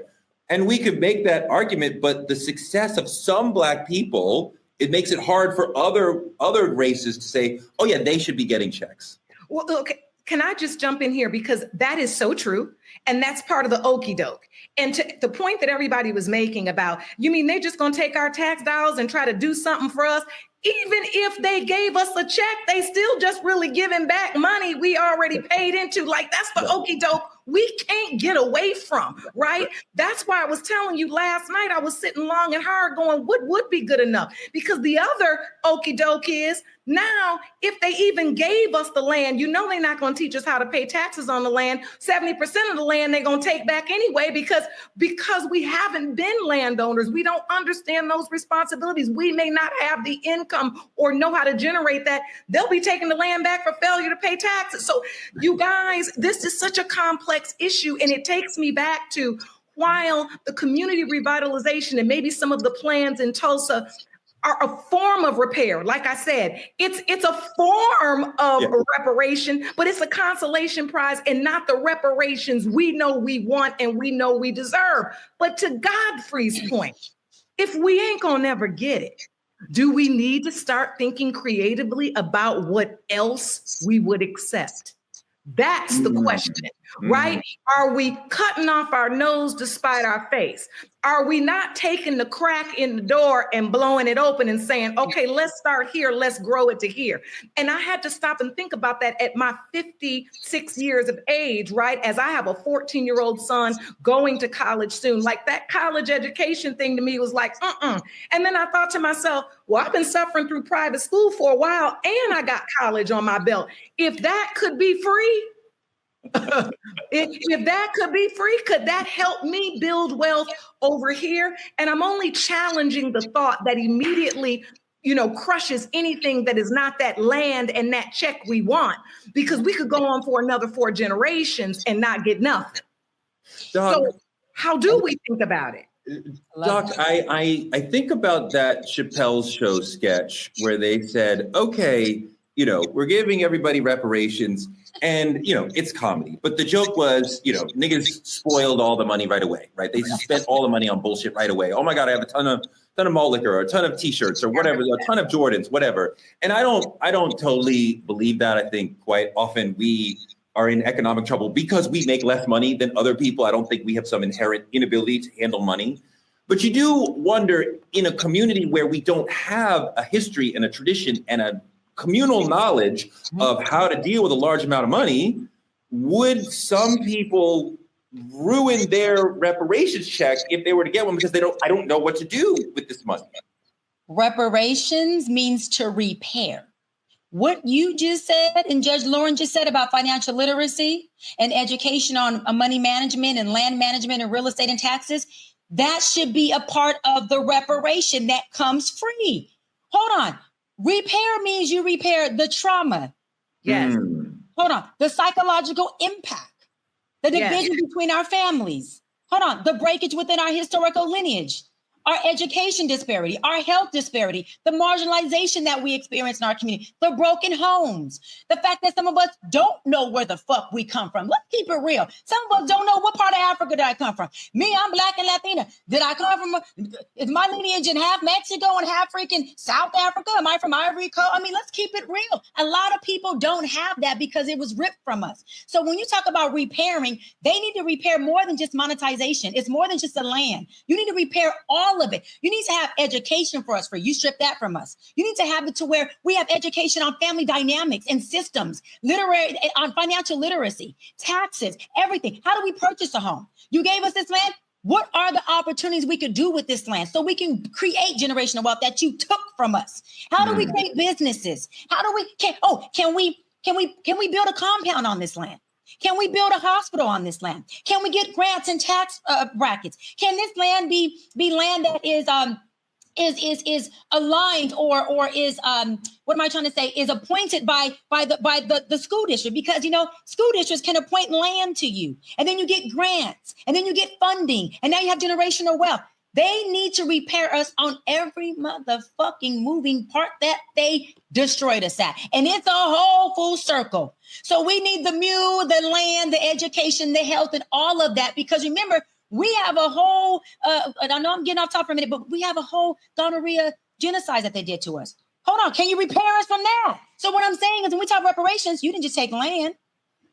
And we could make that argument, but the success of some Black people, it makes it hard for other races to say, oh yeah, they should be getting checks. Well, okay. Can I just jump in here? Because that is so true. And that's part of the okie doke. And to the point that everybody was making about, you mean they're just going to take our tax dollars and try to do something for us? Even if they gave us a check, they still just really giving back money we already paid into. Like, that's the okie doke we can't get away from, right? That's why I was telling you last night, I was sitting long and hard going, what would be good enough? Because the other okie doke is now, if they even gave us the land, you know they're not going to teach us how to pay taxes on the land. 70% of the land they're going to take back anyway because we haven't been landowners. We don't understand those responsibilities. We may not have the income or know how to generate that. They'll be taking the land back for failure to pay taxes. So you guys, this is such a complex issue, and it takes me back to while the community revitalization and maybe some of the plans in Tulsa are a form of repair. Like I said, it's a form of reparation, but it's a consolation prize and not the reparations we know we want and we know we deserve. But to Godfrey's point, if we ain't gonna never get it, do we need to start thinking creatively about what else we would accept? That's the question, right? Are we cutting off our nose despite our face? Are we not taking the crack in the door and blowing it open and saying, okay, let's start here, let's grow it to here? And I had to stop and think about that at my 56 years of age, right? As I have a 14-year-old son going to college soon. Like that college education thing to me was like, And then I thought to myself, well, I've been suffering through private school for a while and I got college on my belt. If that could be free, if that could be free, could that help me build wealth over here? And I'm only challenging the thought that immediately, crushes anything that is not that land and that check we want, because we could go on for another 4 generations and not get nothing. Doc, so how do we think about it? Doc, I think about that Chappelle's Show sketch where they said, okay, we're giving everybody reparations. And, it's comedy. But the joke was, niggas spoiled all the money right away, right? They spent all the money on bullshit right away. Oh, my God, I have a ton of malt liquor or a ton of T-shirts or whatever, a ton of Jordans, whatever. And I don't totally believe that. I think quite often we are in economic trouble because we make less money than other people. I don't think we have some inherent inability to handle money. But you do wonder, in a community where we don't have a history and a tradition and a communal knowledge of how to deal with a large amount of money, would some people ruin their reparations check if they were to get one because I don't know what to do with this money? Reparations means to repair. What you just said and Judge Lauren just said about financial literacy and education on money management and land management and real estate and taxes, that should be a part of the reparation that comes free. Hold on. Repair means you repair the trauma. Yes. Hold on. The psychological impact, the division between our families. Hold on. The breakage within our historical lineage, our education disparity, our health disparity, the marginalization that we experience in our community, the broken homes, the fact that some of us don't know where the fuck we come from. Let's keep it real. Some of us don't know what part of Africa did I come from. Me, I'm Black and Latina. Did I come from, is my lineage in half Mexico and half freaking South Africa? Am I from Ivory Coast? I mean, let's keep it real. A lot of people don't have that because it was ripped from us. So when you talk about repairing, they need to repair more than just monetization. It's more than just the land. You need to repair all of it. You need to have education for us free. You strip that from us. You need to have it to where we have education on family dynamics and systems, literary, on financial literacy, taxes, everything. How do we purchase a home? You gave us this land. What are the opportunities we could do with this land so we can create generational wealth that you took from us? How do we create businesses? How do we can we build a compound on this land? Can we build a hospital on this land? Can we get grants and tax brackets? Can this land be land that is aligned or is what am I trying to say? Is appointed by the school district? Because school districts can appoint land to you, and then you get grants, and then you get funding, and now you have generational wealth. They need to repair us on every motherfucking moving part that they destroyed us at. And it's a whole full circle. So we need the mule, the land, the education, the health, and all of that. Because remember, we have a whole, and I know I'm getting off top for a minute, but we have a whole gonorrhea genocide that they did to us. Hold on, can you repair us from that? So what I'm saying is when we talk reparations, you didn't just take land.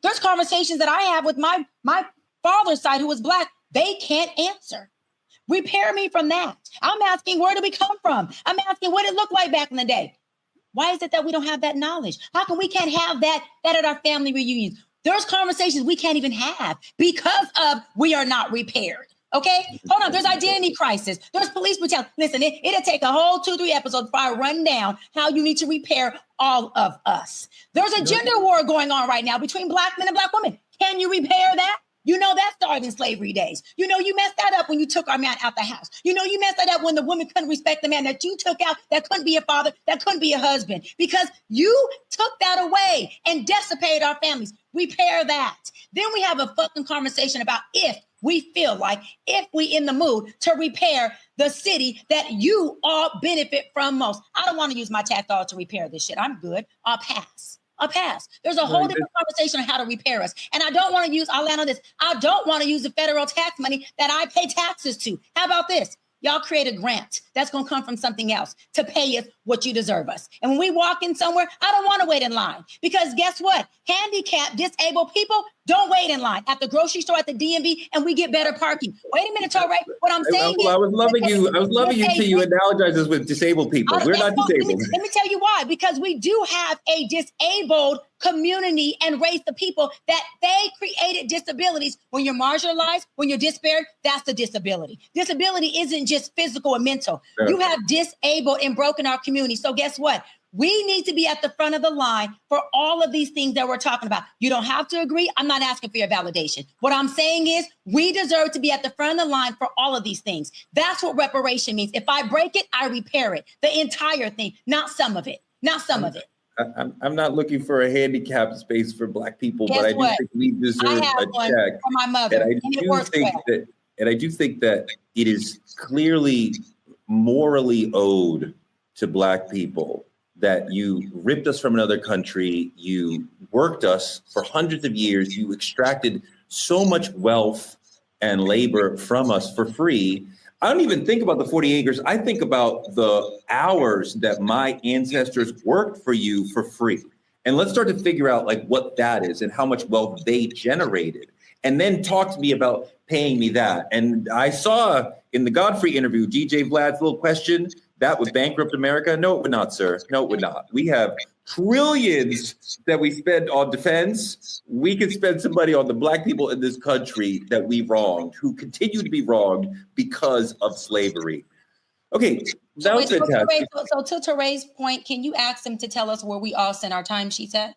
There's conversations that I have with my father's side who was Black. They can't answer. Repair me from that. I'm asking, where do we come from? I'm asking, what it looked like back in the day. Why is it that we don't have that knowledge? How come we can't have that at our family reunions? There's conversations we can't even have because of we are not repaired. Okay, hold on. There's identity crisis. There's police brutality. Listen, it'll take a whole 2-3 episodes before I run down how you need to repair all of us. There's a gender war going on right now between Black men and Black women. Can you repair that? You know that started in slavery days. You know you messed that up when you took our man out the house. You know you messed that up when the woman couldn't respect the man that you took out, that couldn't be a father, that couldn't be a husband, because you took that away and decimated our families. Repair that. Then we have a fucking conversation about if we feel like, if we in the mood to repair the city that you all benefit from most. I don't want to use my tax dollars to repair this shit. I'm good. I'll pass. There's a whole different conversation on how to repair us. And I don't want to use, I'll land on this. I don't want to use the federal tax money that I pay taxes to. How about this? Y'all create a grant that's going to come from something else to pay us what you deserve us. And when we walk in somewhere, I don't want to wait in line, because guess what? Handicapped, disabled people don't wait in line at the grocery store, at the DMV, and we get better parking. Wait a minute, Torre. What I'm saying is, I was loving you till you analogize us with disabled people. We're not disabled. Let me tell you why. Because we do have a disabled community and race of people that they created disabilities. When you're marginalized, when you're disparate, that's the disability. Disability isn't just physical and mental. Yeah. You have disabled and broken our community. So guess what? We need to be at the front of the line for all of these things that we're talking about. You don't have to agree. I'm not asking for your validation. What I'm saying is we deserve to be at the front of the line for all of these things. That's what reparation means. If I break it, I repair it. The entire thing, not some of it. I'm not looking for a handicap space for Black people, Guess but I do what? think we deserve I have a one check. for my mother, And I do think that it is clearly morally owed to Black people that you ripped us from another country, you worked us for hundreds of years, you extracted so much wealth and labor from us for free. I don't even think about the 40 acres. I think about the hours that my ancestors worked for you for free. And let's start to figure out like what that is and how much wealth they generated. And then talk to me about paying me that. And I saw in the Godfrey interview, DJ Vlad's little question, that would bankrupt America? No, it would not, sir. No, it would not. We have trillions that we spend on defense. We could spend some money on the Black people in this country that we wronged, who continue to be wronged because of slavery. Okay, that was fantastic. So to Teray's point, can you ask them to tell us where we all send our timesheets at?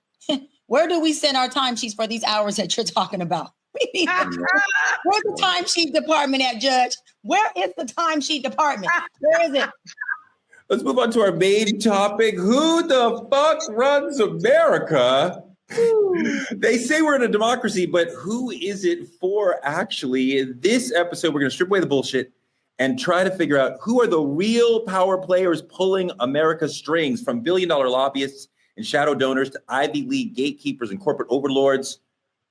Where do we send our timesheets for these hours that you're talking about? Where's the timesheet department at, Judge? Where is the timesheet department? Where is it? Let's move on to our main topic. Who the fuck runs America? They say we're in a democracy, but who is it for actually? In this episode, we're going to strip away the bullshit and try to figure out who are the real power players pulling America's strings, from billion-dollar lobbyists and shadow donors to Ivy League gatekeepers and corporate overlords.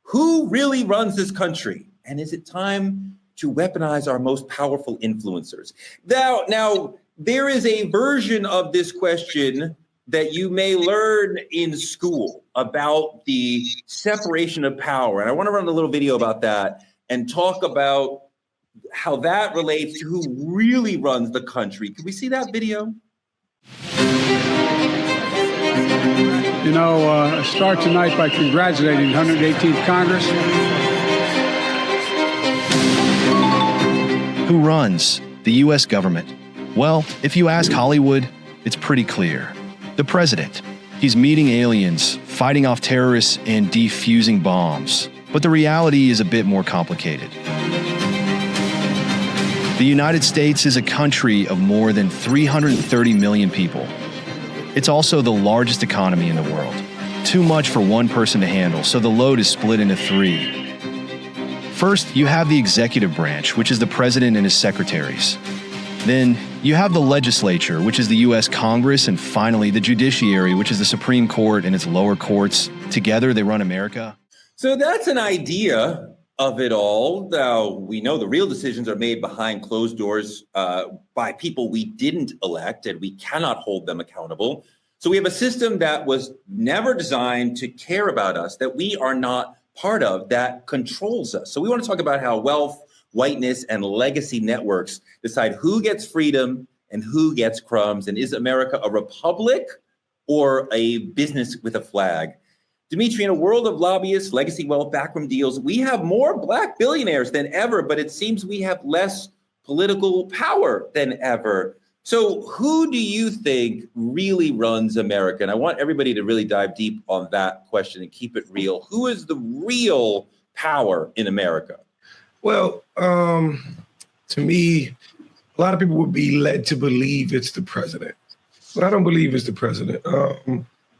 Who really runs this country? And is it time to weaponize our most powerful influencers? Now, there is a version of this question that you may learn in school about the separation of power. And I want to run a little video about that and talk about how that relates to who really runs the country. Can we see that video? You know, I start tonight by congratulating the 118th Congress. Who runs the U.S. government? Well, if you ask Hollywood, it's pretty clear. The president. He's meeting aliens, fighting off terrorists, and defusing bombs. But the reality is a bit more complicated. The United States is a country of more than 330 million people. It's also the largest economy in the world. Too much for one person to handle, so the load is split into three. First, you have the executive branch, which is the president and his secretaries. Then, you have the legislature, which is the U.S. Congress, and finally, the judiciary, which is the Supreme Court and its lower courts. Together, they run America. So that's an idea of it all. Now, we know the real decisions are made behind closed doors by people we didn't elect, and we cannot hold them accountable. So we have a system that was never designed to care about us, that we are not part of, that controls us. So we want to talk about how wealth, whiteness, and legacy networks decide who gets freedom and who gets crumbs. And is America a republic or a business with a flag? Dimitri, in a world of lobbyists, legacy wealth, backroom deals, we have more Black billionaires than ever, but it seems we have less political power than ever. So who do you think really runs America? And I want everybody to really dive deep on that question and keep it real. Who is the real power in America? Well, to me, a lot of people would be led to believe it's the president, but I don't believe it's the president.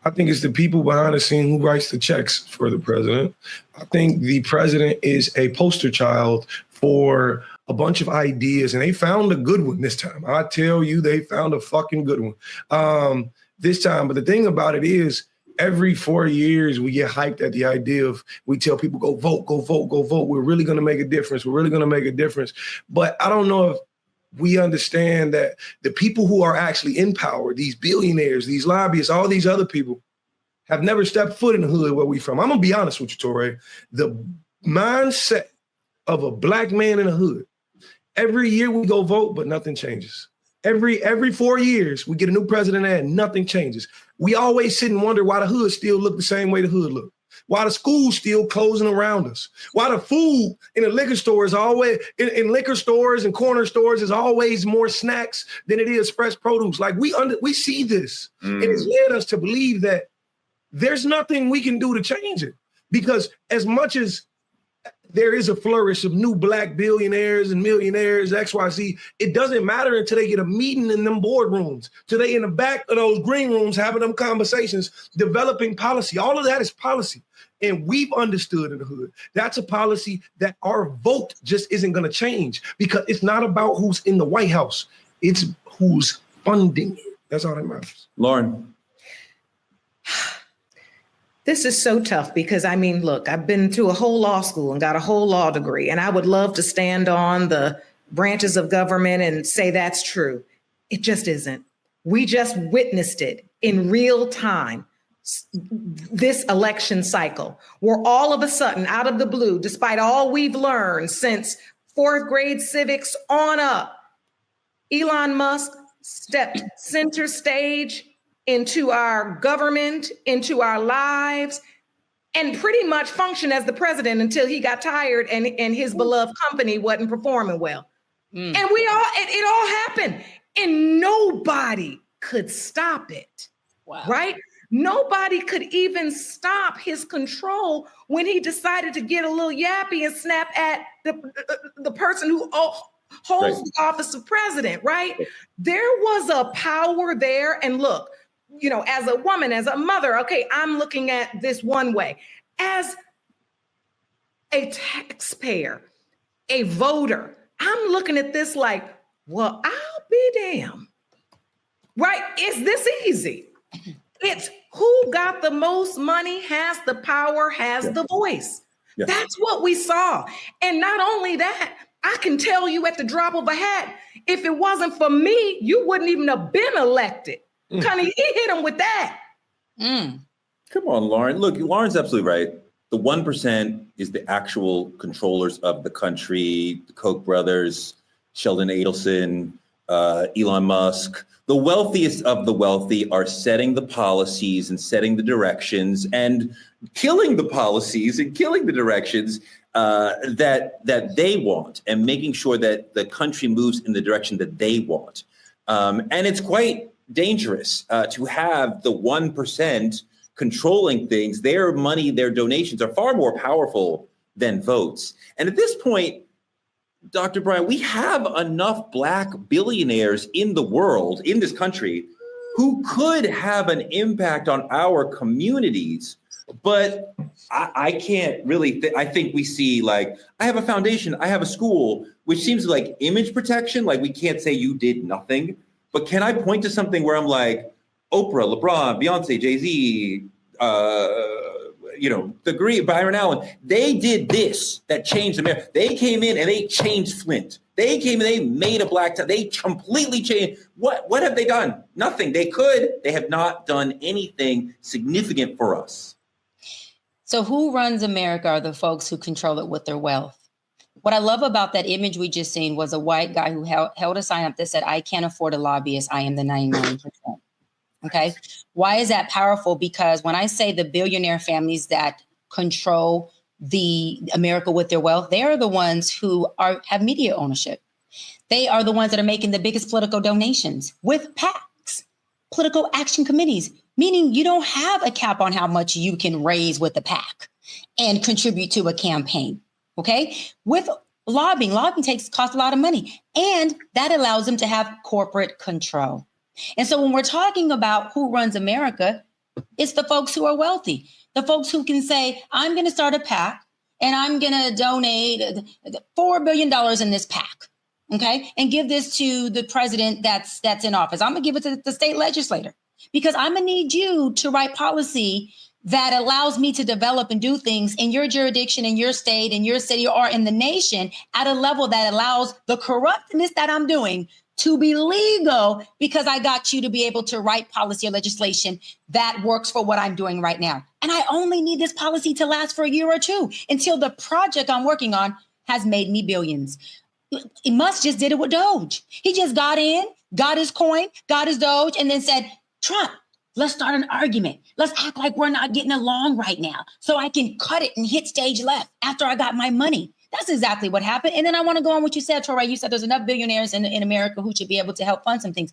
I think it's the people behind the scene who writes the checks for the president. I think the president is a poster child for a bunch of ideas, and they found a good one this time. I tell you, they found a fucking good one this time. But the thing about it is, every 4 years, we get hyped at the idea of, we tell people, go vote, go vote, go vote. We're really going to make a difference. We're really going to make a difference. But I don't know if we understand that the people who are actually in power, these billionaires, these lobbyists, all these other people, have never stepped foot in the hood where we from. I'm going to be honest with you, Torre. The mindset of a Black man in the hood, every year we go vote, but nothing changes. Every 4 years, we get a new president and nothing changes. We always sit and wonder why the hood still look the same way the hood look. Why the school's still closing around us. Why the food in the liquor store is always, in liquor stores and corner stores is always more snacks than it is fresh produce. Like we see this. And it's led us to believe that there's nothing we can do to change it. Because as much as there is a flourish of new Black billionaires and millionaires, XYZ, it doesn't matter until they get a meeting in them boardrooms, till they in the back of those green rooms having them conversations, developing policy. All of that is policy. And we've understood in the hood, that's a policy that our vote just isn't going to change, because it's not about who's in the White House. It's who's funding it. That's all that matters. Lauren. This is so tough because, I mean, look, I've been to a whole law school and got a whole law degree, and I would love to stand on the branches of government and say that's true. It just isn't. We just witnessed it in real time, this election cycle, where all of a sudden, out of the blue, despite all we've learned since fourth grade civics on up, Elon Musk stepped center stage into our government, into our lives, and pretty much functioned as the president until he got tired and his beloved company wasn't performing well. And it all happened, and nobody could stop it. Wow. Right? Nobody could even stop his control when he decided to get a little yappy and snap at the person who holds the office of president, right? There was a power there. And look, you know, as a woman, as a mother, okay, I'm looking at this one way. As a taxpayer, a voter, I'm looking at this like, well, I'll be damned. Right? Is this easy? It's who got the most money, has the power, has the voice. Yeah. That's what we saw. And not only that, I can tell you at the drop of a hat, if it wasn't for me, you wouldn't even have been elected. Connie, he hit him with that. Come on, Lauren. Look, Lauren's absolutely right. The 1% is the actual controllers of the country, the Koch brothers, Sheldon Adelson, Elon Musk. The wealthiest of the wealthy are setting the policies and setting the directions and killing the policies and killing the directions that they want, and making sure that the country moves in the direction that they want. And it's quite dangerous to have the 1% controlling things. Their money, their donations are far more powerful than votes. And at this point, Dr. Brian, we have enough Black billionaires in the world, in this country, who could have an impact on our communities. But I can't really, I think we see, like, I have a foundation, I have a school, which seems like image protection. Like, we can't say you did nothing. But can I point to something where I'm like, Oprah, LeBron, Beyonce, Jay-Z, the great Byron Allen, they did this that changed America. They came in and they changed Flint. They came and they made a black town. They completely changed. What have they done? Nothing. They have not done anything significant for us. So who runs America are the folks who control it with their wealth. What I love about that image we just seen was a white guy who held a sign up that said, I can't afford a lobbyist. I am the 99%. Okay. Why is that powerful? Because when I say the billionaire families that control the America with their wealth, they are the ones who have media ownership. They are the ones that are making the biggest political donations with PACs, political action committees, meaning you don't have a cap on how much you can raise with the PAC and contribute to a campaign. Okay. With lobbying costs a lot of money, and that allows them to have corporate control. And so when we're talking about who runs America, it's the folks who are wealthy, the folks who can say, I'm going to start a PAC and I'm going to donate $4 billion in this PAC. Okay. And give this to the president that's in office. I'm going to give it to the state legislator because I'm going to need you to write policy that allows me to develop and do things in your jurisdiction, in your state, in your city, or in the nation at a level that allows the corruptness that I'm doing to be legal because I got you to be able to write policy or legislation that works for what I'm doing right now. And I only need this policy to last for a year or two until the project I'm working on has made me billions. Musk just did it with Doge. He just got in, got his coin, got his Doge, and then said, Trump, let's start an argument. Let's act like we're not getting along right now so I can cut it and hit stage left after I got my money. That's exactly what happened. And then I want to go on what you said, Troy. You said there's enough billionaires in America who should be able to help fund some things.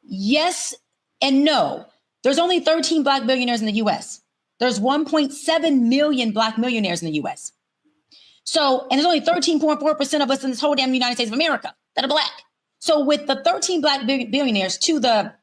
Yes and no. There's only 13 Black billionaires in the U.S. There's 1.7 million Black millionaires in the U.S. So, and there's only 13.4% of us in this whole damn United States of America that are Black. So with the 13 Black billionaires to the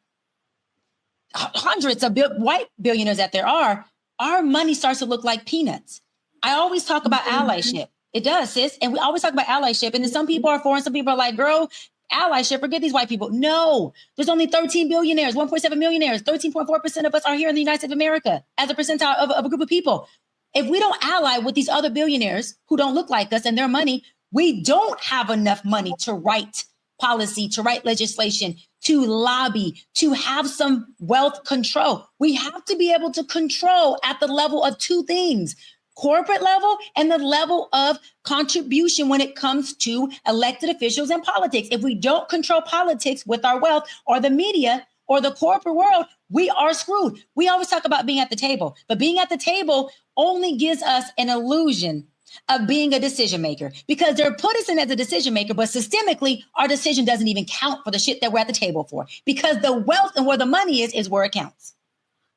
hundreds of white billionaires that there are, our money starts to look like peanuts. I always talk about allyship. It does, sis. And we always talk about allyship. And then some people are for and some people are like, girl, allyship, forget these white people. No, there's only 13 billionaires, 1.7 millionaires, 13.4% of us are here in the United States of America as a percentile of a group of people. If we don't ally with these other billionaires who don't look like us and their money, we don't have enough money to write policy, to write legislation, to lobby, to have some wealth control. We have to be able to control at the level of two things: corporate level and the level of contribution when it comes to elected officials and politics. If we don't control politics with our wealth or the media or the corporate world, we are screwed. We always talk about being at the table, but being at the table only gives us an illusion of being a decision maker because they're put us in as a decision maker, but systemically, our decision doesn't even count for the shit that we're at the table for because the wealth and where the money is where it counts.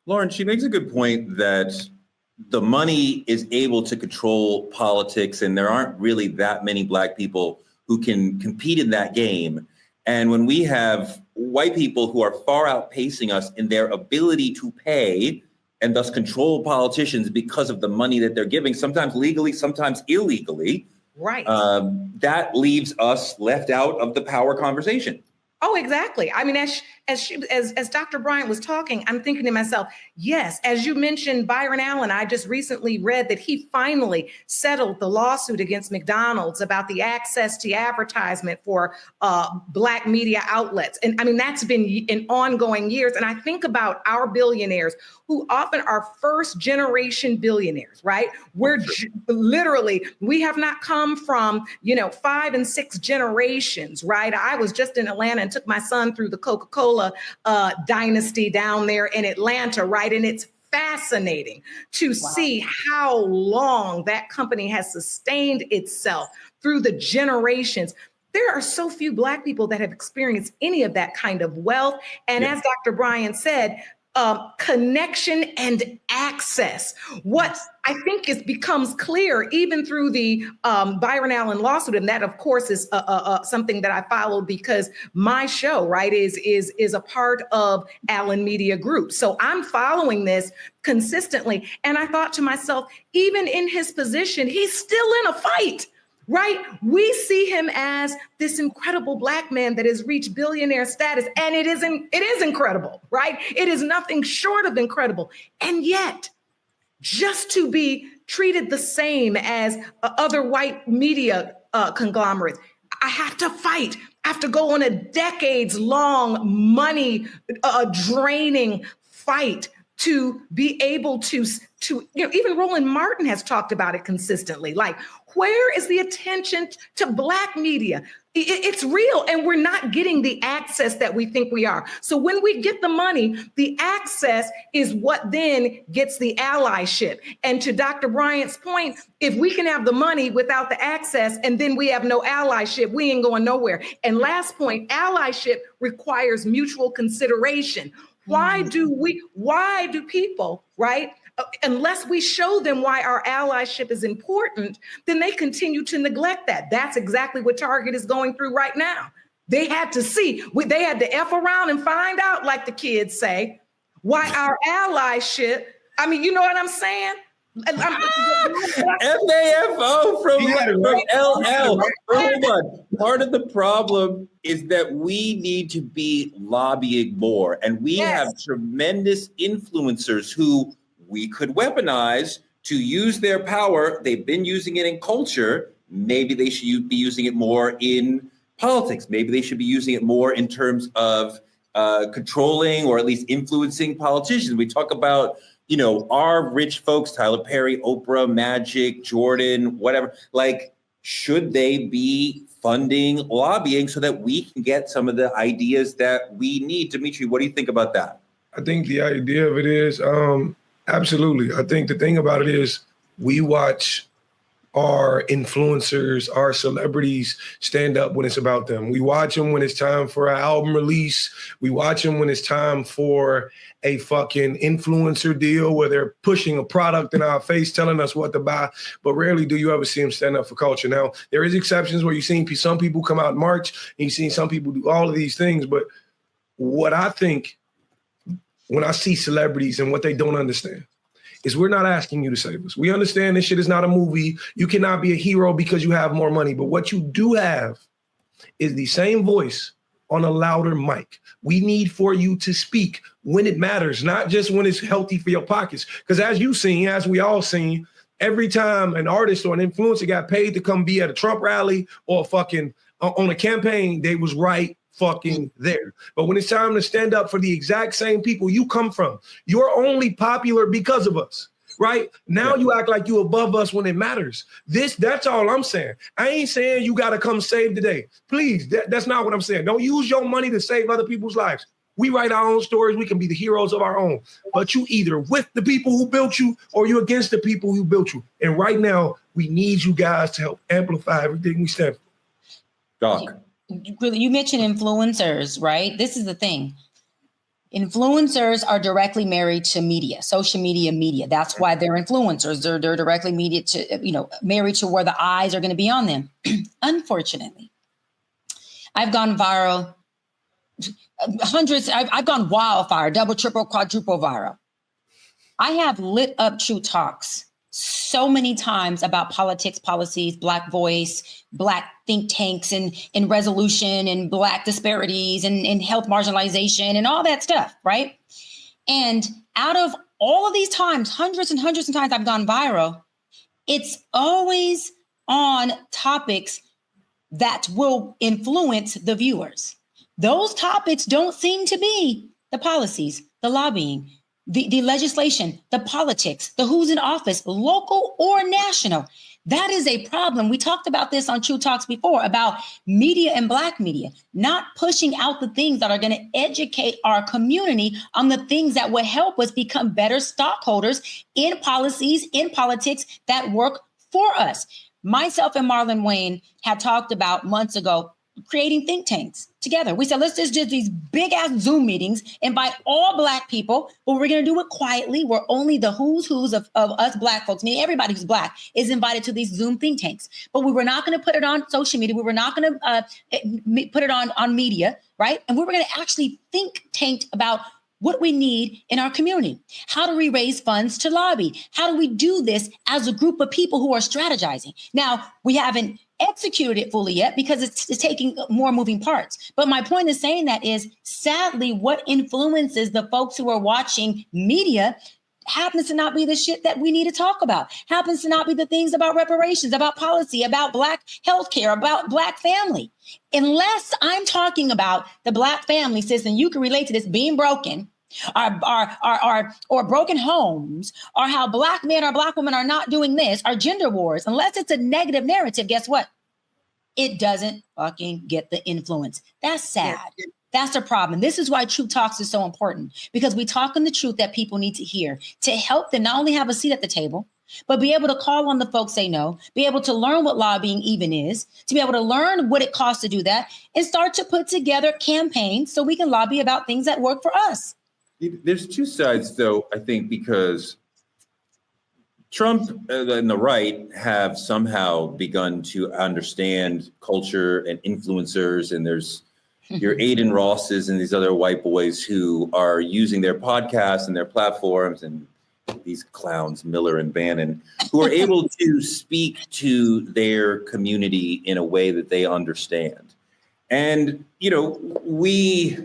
Lauren, she makes a good point that the money is able to control politics, and there aren't really that many Black people who can compete in that game. And when we have white people who are far outpacing us in their ability to pay and thus control politicians because of the money that they're giving, sometimes legally, sometimes illegally, right? That leaves us left out of the power conversation. Oh, exactly. I mean, as Dr. Bryant was talking, I'm thinking to myself, yes, as you mentioned, Byron Allen, I just recently read that he finally settled the lawsuit against McDonald's about the access to advertisement for Black media outlets. And I mean, that's been in ongoing years. And I think about our billionaires who often are first generation billionaires, right? We're literally, we have not come from, 5 and 6 generations, right? I was just in Atlanta and took my son through the Coca-Cola dynasty down there in Atlanta, right? And it's fascinating to see how long that company has sustained itself through the generations. There are so few Black people that have experienced any of that kind of wealth. And as Dr. Bryan said, connection and access. What I think becomes clear even through the Byron Allen lawsuit, and that of course is something that I followed because my show, right, is a part of Allen Media Group. So I'm following this consistently, and I thought to myself, even in his position, he's still in a fight. Right? We see him as this incredible Black man that has reached billionaire status. And it is incredible, right? It is nothing short of incredible. And yet, just to be treated the same as other white media conglomerates, I have to fight. I have to go on a decades-long money draining fight to be able to even Roland Martin has talked about it consistently. Like, where is the attention to Black media? It's real, and we're not getting the access that we think we are. So when we get the money, the access is what then gets the allyship. And to Dr. Bryant's point, if we can have the money without the access and then we have no allyship, we ain't going nowhere. And last point, allyship requires mutual consideration. Why do people, right? Unless we show them why our allyship is important, then they continue to neglect that. That's exactly what Target is going through right now. They had to see, they had to F around and find out, like the kids say, why our allyship, I mean, you know what I'm saying? FAFO from LL. Hold on. Part of the problem is that we need to be lobbying more, and we have tremendous influencers who we could weaponize to use their power. They've been using it in culture. Maybe they should be using it more in politics. Maybe they should be using it more in terms of controlling or at least influencing politicians. We talk about, you know, our rich folks, Tyler Perry, Oprah, Magic, Jordan, whatever. Like, should they be funding lobbying so that we can get some of the ideas that we need? Dimitri, what do you think about that? I think the idea of it is, absolutely. I think the thing about it is we watch our influencers, our celebrities stand up when it's about them. We watch them when it's time for an album release. We watch them when it's time for a fucking influencer deal where they're pushing a product in our face, telling us what to buy. But rarely do you ever see them stand up for culture. Now, there is exceptions where you've seen some people come out and march, and you've seen some people do all of these things. But what I think when I see celebrities and what they don't understand is we're not asking you to save us. We understand this shit is not a movie. You cannot be a hero because you have more money. But what you do have is the same voice on a louder mic. We need for you to speak when it matters, not just when it's healthy for your pockets. Because as you seen, as we all seen, every time an artist or an influencer got paid to come be at a Trump rally or fucking on a campaign, they was right fucking there. But when it's time to stand up for the exact same people you come from, you're only popular because of us, right? Now you act like you above us when it matters. That's all I'm saying. I ain't saying you got to come save the day. Please, that's not what I'm saying. Don't use your money to save other people's lives. We write our own stories. We can be the heroes of our own. But you either with the people who built you or you're against the people who built you. And right now, we need you guys to help amplify everything we stand for. Doc. You mentioned influencers, right? This is the thing. Influencers are directly married to media, social media. That's why they're influencers. They're directly married to where the eyes are going to be on them. Unfortunately, I've gone viral. I've gone wildfire, double, triple, quadruple viral. I have lit up True Talks so many times about politics, policies, Black voice, Black think tanks and resolution and Black disparities and health marginalization and all that stuff, right? And out of all of these times, hundreds and hundreds of times I've gone viral, it's always on topics that will influence the viewers. Those topics don't seem to be the policies, the lobbying, the legislation, the politics, the who's in office, local or national. That is a problem. We talked about this on True Talks before about media and Black media, not pushing out the things that are going to educate our community on the things that would help us become better stockholders in policies, in politics that work for us. Myself and Marlon Wayne had talked about months ago creating think tanks together. We said, let's just do these big ass Zoom meetings, invite all Black people, but we're going to do it quietly, where only the who's of us Black folks, meaning everybody who's Black, is invited to these Zoom think tanks. But we were not going to put it on social media. We were not going to put it on media, right? And we were going to actually think tank about what we need in our community. How do we raise funds to lobby? How do we do this as a group of people who are strategizing? Now, we haven't executed it fully yet because it's taking more moving parts. But my point is saying that is, sadly, what influences the folks who are watching media happens to not be the shit that we need to talk about, happens to not be the things about reparations, about policy, about Black healthcare, about Black family. Unless I'm talking about the Black family system, you can relate to this being broken, or broken homes, or how Black men or Black women are not doing this, or gender wars. Unless it's a negative narrative, guess what? it doesn't fucking get the influence. That's sad. That's the problem. This is why Truth Talks is so important, because we talk in the truth that people need to hear to help them not only have a seat at the table, but be able to call on the folks they know, be able to learn what lobbying even is, to be able to learn what it costs to do that, and start to put together campaigns so we can lobby about things that work for us. There's two sides, though, I think, because Trump and the right have somehow begun to understand culture and influencers, and there's your Aiden Rosses and these other white boys who are using their podcasts and their platforms, and these clowns, Miller and Bannon, who are able to speak to their community in a way that they understand. And, you know, we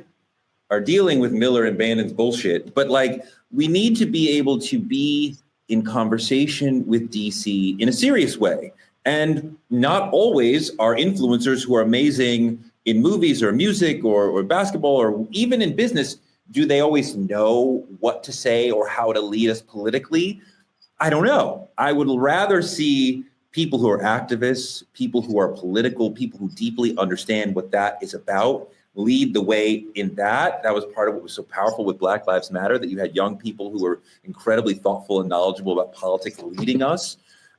are dealing with Miller and Bannon's bullshit, but like, we need to be able to be in conversation with DC in a serious way. And not always are influencers who are amazing in movies or music or basketball or even in business, do they always know what to say or how to lead us politically? I don't know. I would rather see people who are activists, people who are political, people who deeply understand what that is about, lead the way in that. That was part of what was so powerful with Black Lives Matter, that you had young people who were incredibly thoughtful and knowledgeable about politics leading us.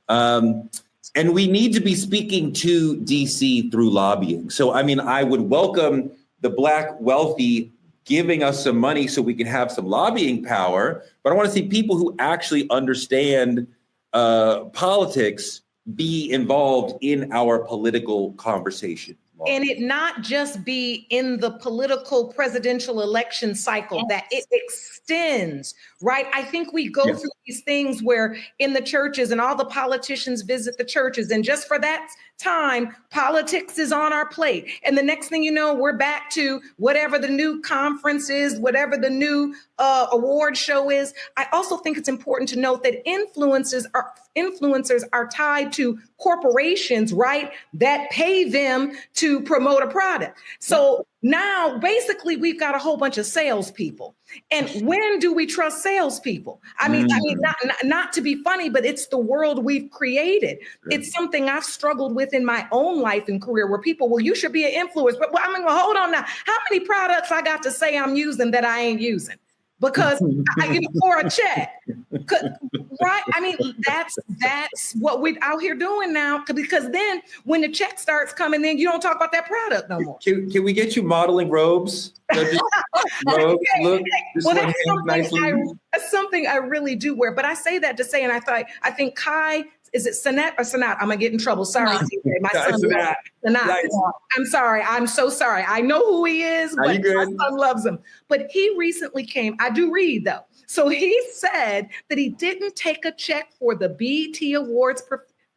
And we need to be speaking to DC through lobbying. So, I mean, I would welcome the Black wealthy giving us some money so we can have some lobbying power, but I want to see people who actually understand politics be involved in our political conversation. And it not just be in the political presidential election cycle, that it extends, right? I think we go through these things where in the churches and all the politicians visit the churches, and just for that time, politics is on our plate. And the next thing you know, we're back to whatever the new conference is, whatever the new award show is. I also think it's important to note that influencers are tied to corporations, right, that pay them to promote a product. So now basically we've got a whole bunch of salespeople. And when do we trust salespeople? I mean, not to be funny, but it's the world we've created. It's something I've struggled with in my own life and career, where people, well, you should be an influencer. But I mean, well, hold on now. How many products I got to say I'm using that I ain't using? Because for a check, right? I mean, that's what we're out here doing now. Because then when the check starts coming in, you don't talk about that product no more. Can we get you modeling robes? Robes, look, well, that's something I really do wear. But I say that to say, and I think Kai, is it Sanat or Sanat? I'm gonna get in trouble. Sorry, my son. Sanat. I'm sorry. I'm so sorry. I know who he is, but my son loves him. But he recently came. I do read though. So he said that he didn't take a check for the BET Awards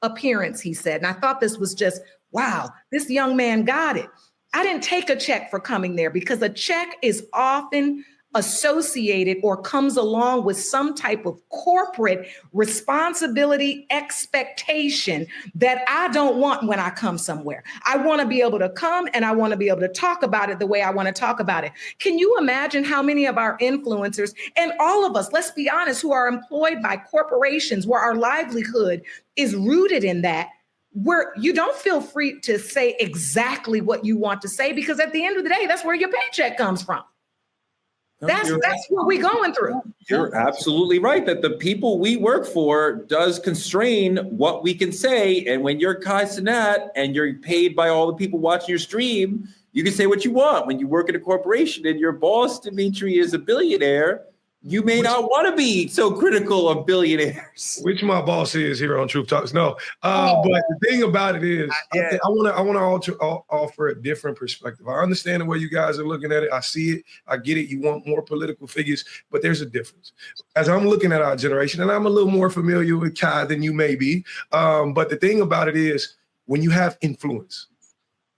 appearance. He said, and I thought this was just wow. This young man got it. I didn't take a check for coming there, because a check is often associated or comes along with some type of corporate responsibility expectation that I don't want when I come somewhere. I want to be able to come and I want to be able to talk about it the way I want to talk about it. Can you imagine how many of our influencers, and all of us, let's be honest, who are employed by corporations where our livelihood is rooted in that, where you don't feel free to say exactly what you want to say, because at the end of the day, that's where your paycheck comes from. That's what we're going through. You're absolutely right that the people we work for does constrain what we can say. And when you're Kai Cenat and you're paid by all the people watching your stream, you can say what you want. When you work at a corporation and your boss, Dimitri, is a billionaire, you may not want to be so critical of billionaires. Which my boss is here on Truth Talks. No, but the thing about it is, I want to offer a different perspective. I understand the way you guys are looking at it. I see it. I get it. You want more political figures, but there's a difference. As I'm looking at our generation, and I'm a little more familiar with Kai than you may be, but the thing about it is, when you have influence,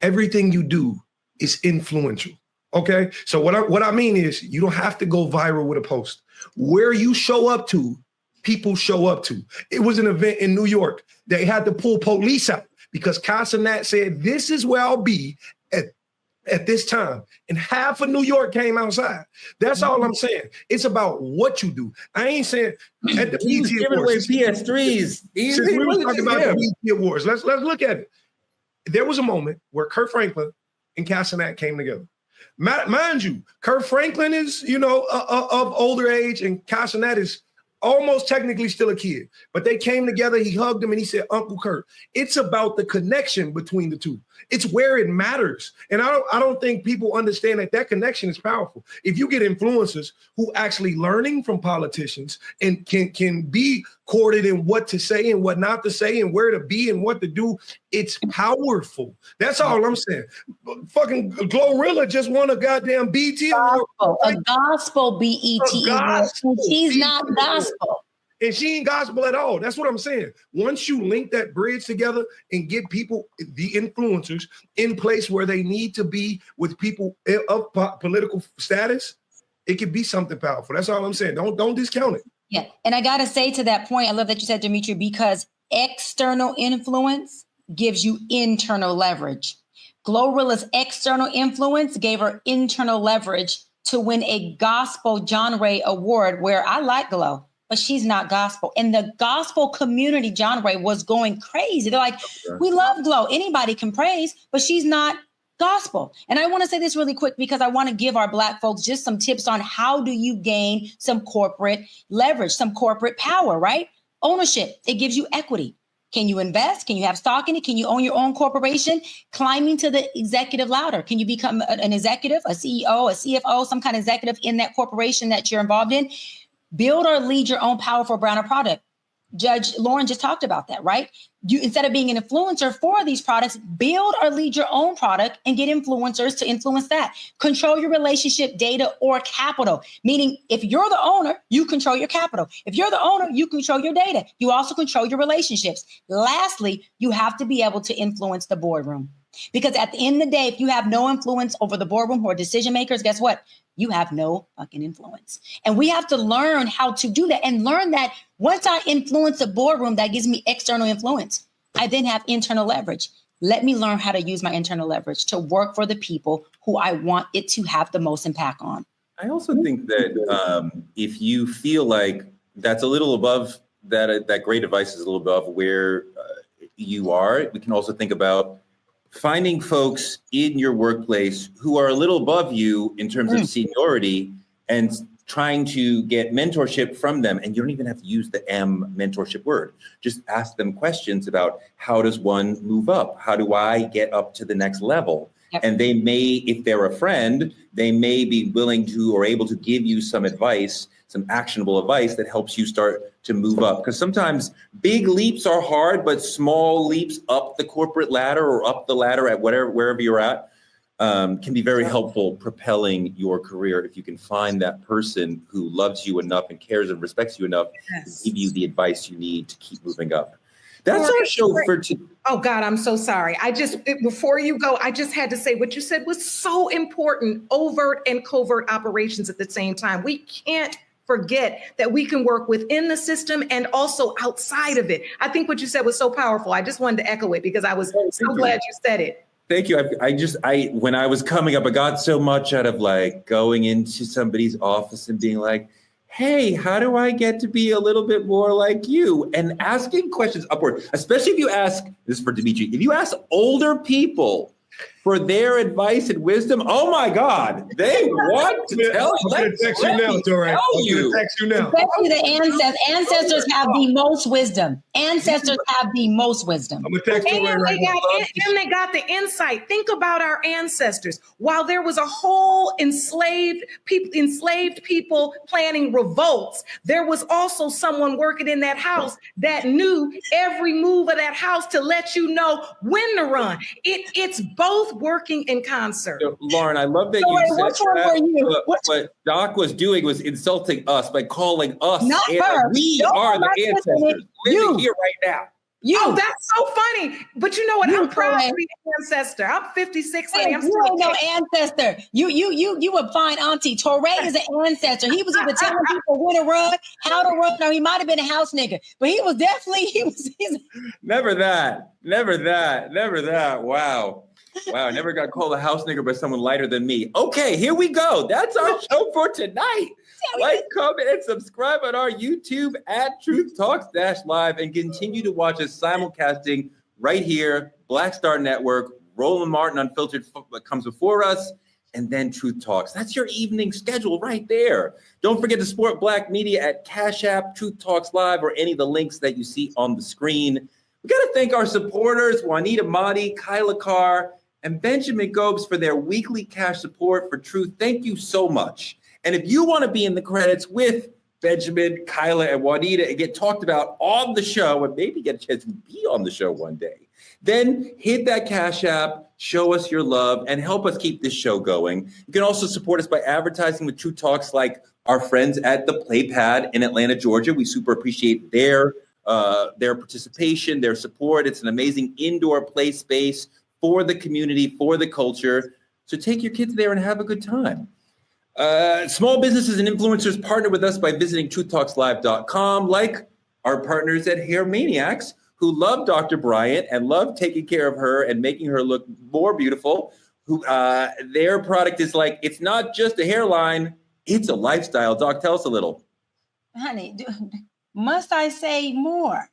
everything you do is influential. Okay, so what I mean is, you don't have to go viral with a post. Where you show up to, people show up to. It was an event in New York. They had to pull police out because Kai Cenat said, "This is where I'll be at this time," and half of New York came outside. That's all I'm saying. It's about what you do. I ain't saying at the BET giving away PS3s. Since we were talking about the BET Awards, let's look at it. there was a moment where Kurt Franklin and Castanet came together. Mind you, Kurt Franklin is, of older age, and Castanet is almost technically still a kid. But they came together, he hugged him, and he said, Uncle Kurt. It's about the connection between the two. It's where it matters. And I don't think people understand that connection is powerful. If you get influencers who actually learning from politicians and can be courted in what to say and what not to say and where to be and what to do, it's powerful. That's all I'm saying. Fucking Glorilla just won a goddamn BT award. A gospel BET award. She's not gospel. And she ain't gospel at all. That's what I'm saying. Once you link that bridge together and get people, the influencers, in place where they need to be with people of political status, it could be something powerful. That's all I'm saying. Don't discount it. Yeah. And I got to say to that point, I love that you said, Dimitri, because external influence gives you internal leverage. Glorilla's external influence gave her internal leverage to win a gospel John Ray award, where I like Glow, but she's not gospel. And the gospel community, John Ray, was going crazy. They're like, we love Glow. Anybody can praise, but she's not gospel. And I want to say this really quick because I want to give our Black folks just some tips on how do you gain some corporate leverage, some corporate power, right? Ownership. It gives you equity. Can you invest? Can you have stock in it? Can you own your own corporation? Climbing to the executive ladder. Can you become an executive, a CEO, a CFO, some kind of executive in that corporation that you're involved in? Build or lead your own powerful brand or product. Judge Lauren just talked about that, right? You, instead of being an influencer for these products, build or lead your own product and get influencers to influence that. Control your relationship, data, or capital. Meaning, if you're the owner, you control your capital. If you're the owner, you control your data. You also control your relationships. Lastly, you have to be able to influence the boardroom. Because at the end of the day, if you have no influence over the boardroom who are decision makers, guess what? You have no fucking influence. And we have to learn how to do that and learn that once I influence the boardroom, that gives me external influence. I then have internal leverage. Let me learn how to use my internal leverage to work for the people who I want it to have the most impact on. I also think that if you feel like that's a little above that great advice is a little above where you are, we can also think about finding folks in your workplace who are a little above you in terms of seniority and trying to get mentorship from them. And you don't even have to use the M mentorship word. Just ask them questions about how does one move up? How do I get up to the next level? Yep. And they may, if they're a friend, they may be willing to or able to give you some advice, some actionable advice that helps you start to move up. Because sometimes big leaps are hard, but small leaps up the corporate ladder or up the ladder at wherever you're at can be very helpful propelling your career if you can find that person who loves you enough and cares and respects you enough to give you the advice you need to keep moving up. That's our show for today. Oh God, I'm so sorry. Before you go, I just had to say what you said was so important, overt and covert operations at the same time. We can't forget that we can work within the system and also outside of it. I think what you said was so powerful. I just wanted to echo it because I was so glad you said it. Thank you. When I was coming up, I got so much out of like going into somebody's office and being like, hey, how do I get to be a little bit more like you? And asking questions upward, especially if you ask, this is for Dimitri, if you ask older people for their advice and wisdom, oh my God, they want to tell you. I'm going to text you now, Torre. I'm going to text you now. Especially the ancestors have the most wisdom. Ancestors have the most wisdom. I'm going to text you right now. And they got the insight. Think about our ancestors. While there was a whole enslaved people planning revolts, there was also someone working in that house that knew every move of that house to let you know when to run. It's both working in concert. So, Lauren, I love that you said that. What Doc was doing was insulting us by calling us. Not her. We are the ancestors living here right now. Oh, that's so funny. But you know what? I'm proud to be an ancestor. I'm 56. Hey, I'm still no ancestor. You would find Auntie. Torre is an ancestor. He was either telling people when to run, how to run, or he might have been a house nigga. But he was definitely, he's Never that. Wow. I never got called a house nigger by someone lighter than me. Okay, here we go. That's our show for tonight. Like, comment, and subscribe on our YouTube at Truth Talks -Live and continue to watch us simulcasting right here, Black Star Network, Roland Martin Unfiltered comes before us, and then Truth Talks. That's your evening schedule right there. Don't forget to support Black media at Cash App, Truth Talks Live, or any of the links that you see on the screen. We got to thank our supporters, Juanita Mahdi, Kyla Carr, and Benjamin Gobes for their weekly cash support for Truth. Thank you so much. And if you want to be in the credits with Benjamin, Kyla, and Juanita and get talked about on the show and maybe get a chance to be on the show one day, then hit that Cash App, show us your love, and help us keep this show going. You can also support us by advertising with True Talks like our friends at the Play Pad in Atlanta, Georgia. We super appreciate their participation, their support. It's an amazing indoor play space for the community, for the culture. So take your kids there and have a good time. Small businesses and influencers partner with us by visiting truthtalkslive.com, like our partners at Hair Maniacs, who love Dr. Bryant and love taking care of her and making her look more beautiful. Who their product is like, it's not just a hairline, it's a lifestyle. Doc, tell us a little. Honey, must I say more?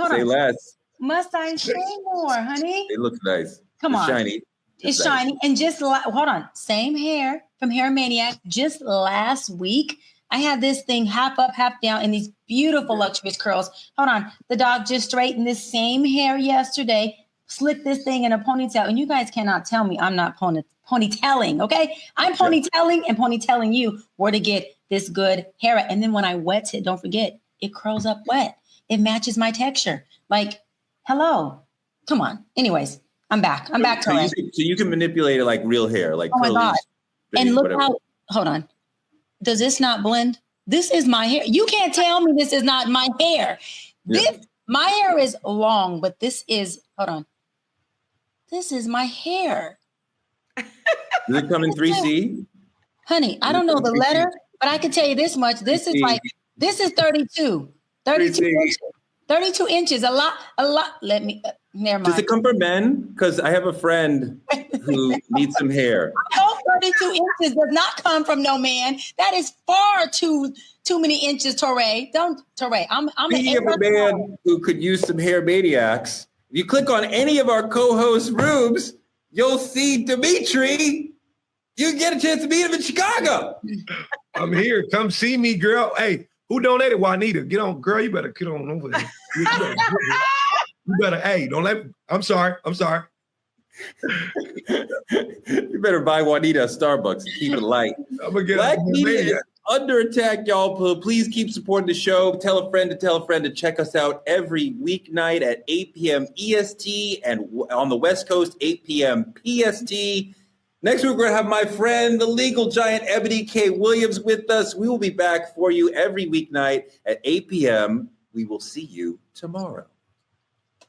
Say less. Must I say more, honey? It looks nice. Come it's on. Shiny. It's shiny. And just hold on. Same hair from Hair Maniac. Just last week, I had this thing half up, half down in these beautiful luxurious curls. Hold on. The dog just straightened this same hair yesterday, slicked this thing in a ponytail. And you guys cannot tell me I'm not ponytailing, okay? I'm ponytailing and ponytailing you where to get this good hair. And then when I wet it, don't forget, it curls up wet. It matches my texture. Like, hello. Come on. Anyways, I'm back. I'm back to it. So you can manipulate it like real hair, like oh my curly. God. And look whatever. how, hold on. Does this not blend? This is my hair. You can't tell me this is not my hair. My hair is long, but this is, hold on. This is my hair. Does it come in 3C? Honey, I don't know the letter, but I can tell you this much. This is like, this is 32. 32 inches. 32 inches. A lot. Let me, never mind. Does it come from men? Because I have a friend who needs some hair. I hope 32 inches does not come from no man. That is far too many inches, Torre. Don't, Torre. I'm Speaking of a man who could use some Hair Maniacs, if you click on any of our co-host rooms, you'll see Dimitri. You get a chance to meet him in Chicago. I'm here. Come see me, girl. Hey, who donated? Juanita. Get on, girl. You better get on over there. You better, hey, don't let me. I'm sorry. You better buy Juanita a Starbucks and keep it light. I'm gonna get Black media is under attack, y'all. Please keep supporting the show. Tell a friend to check us out every weeknight at 8 p.m. EST and on the West Coast, 8 p.m. PST. Next week, we're going to have my friend, the legal giant Ebony K. Williams with us. We will be back for you every weeknight at 8 p.m. We will see you tomorrow.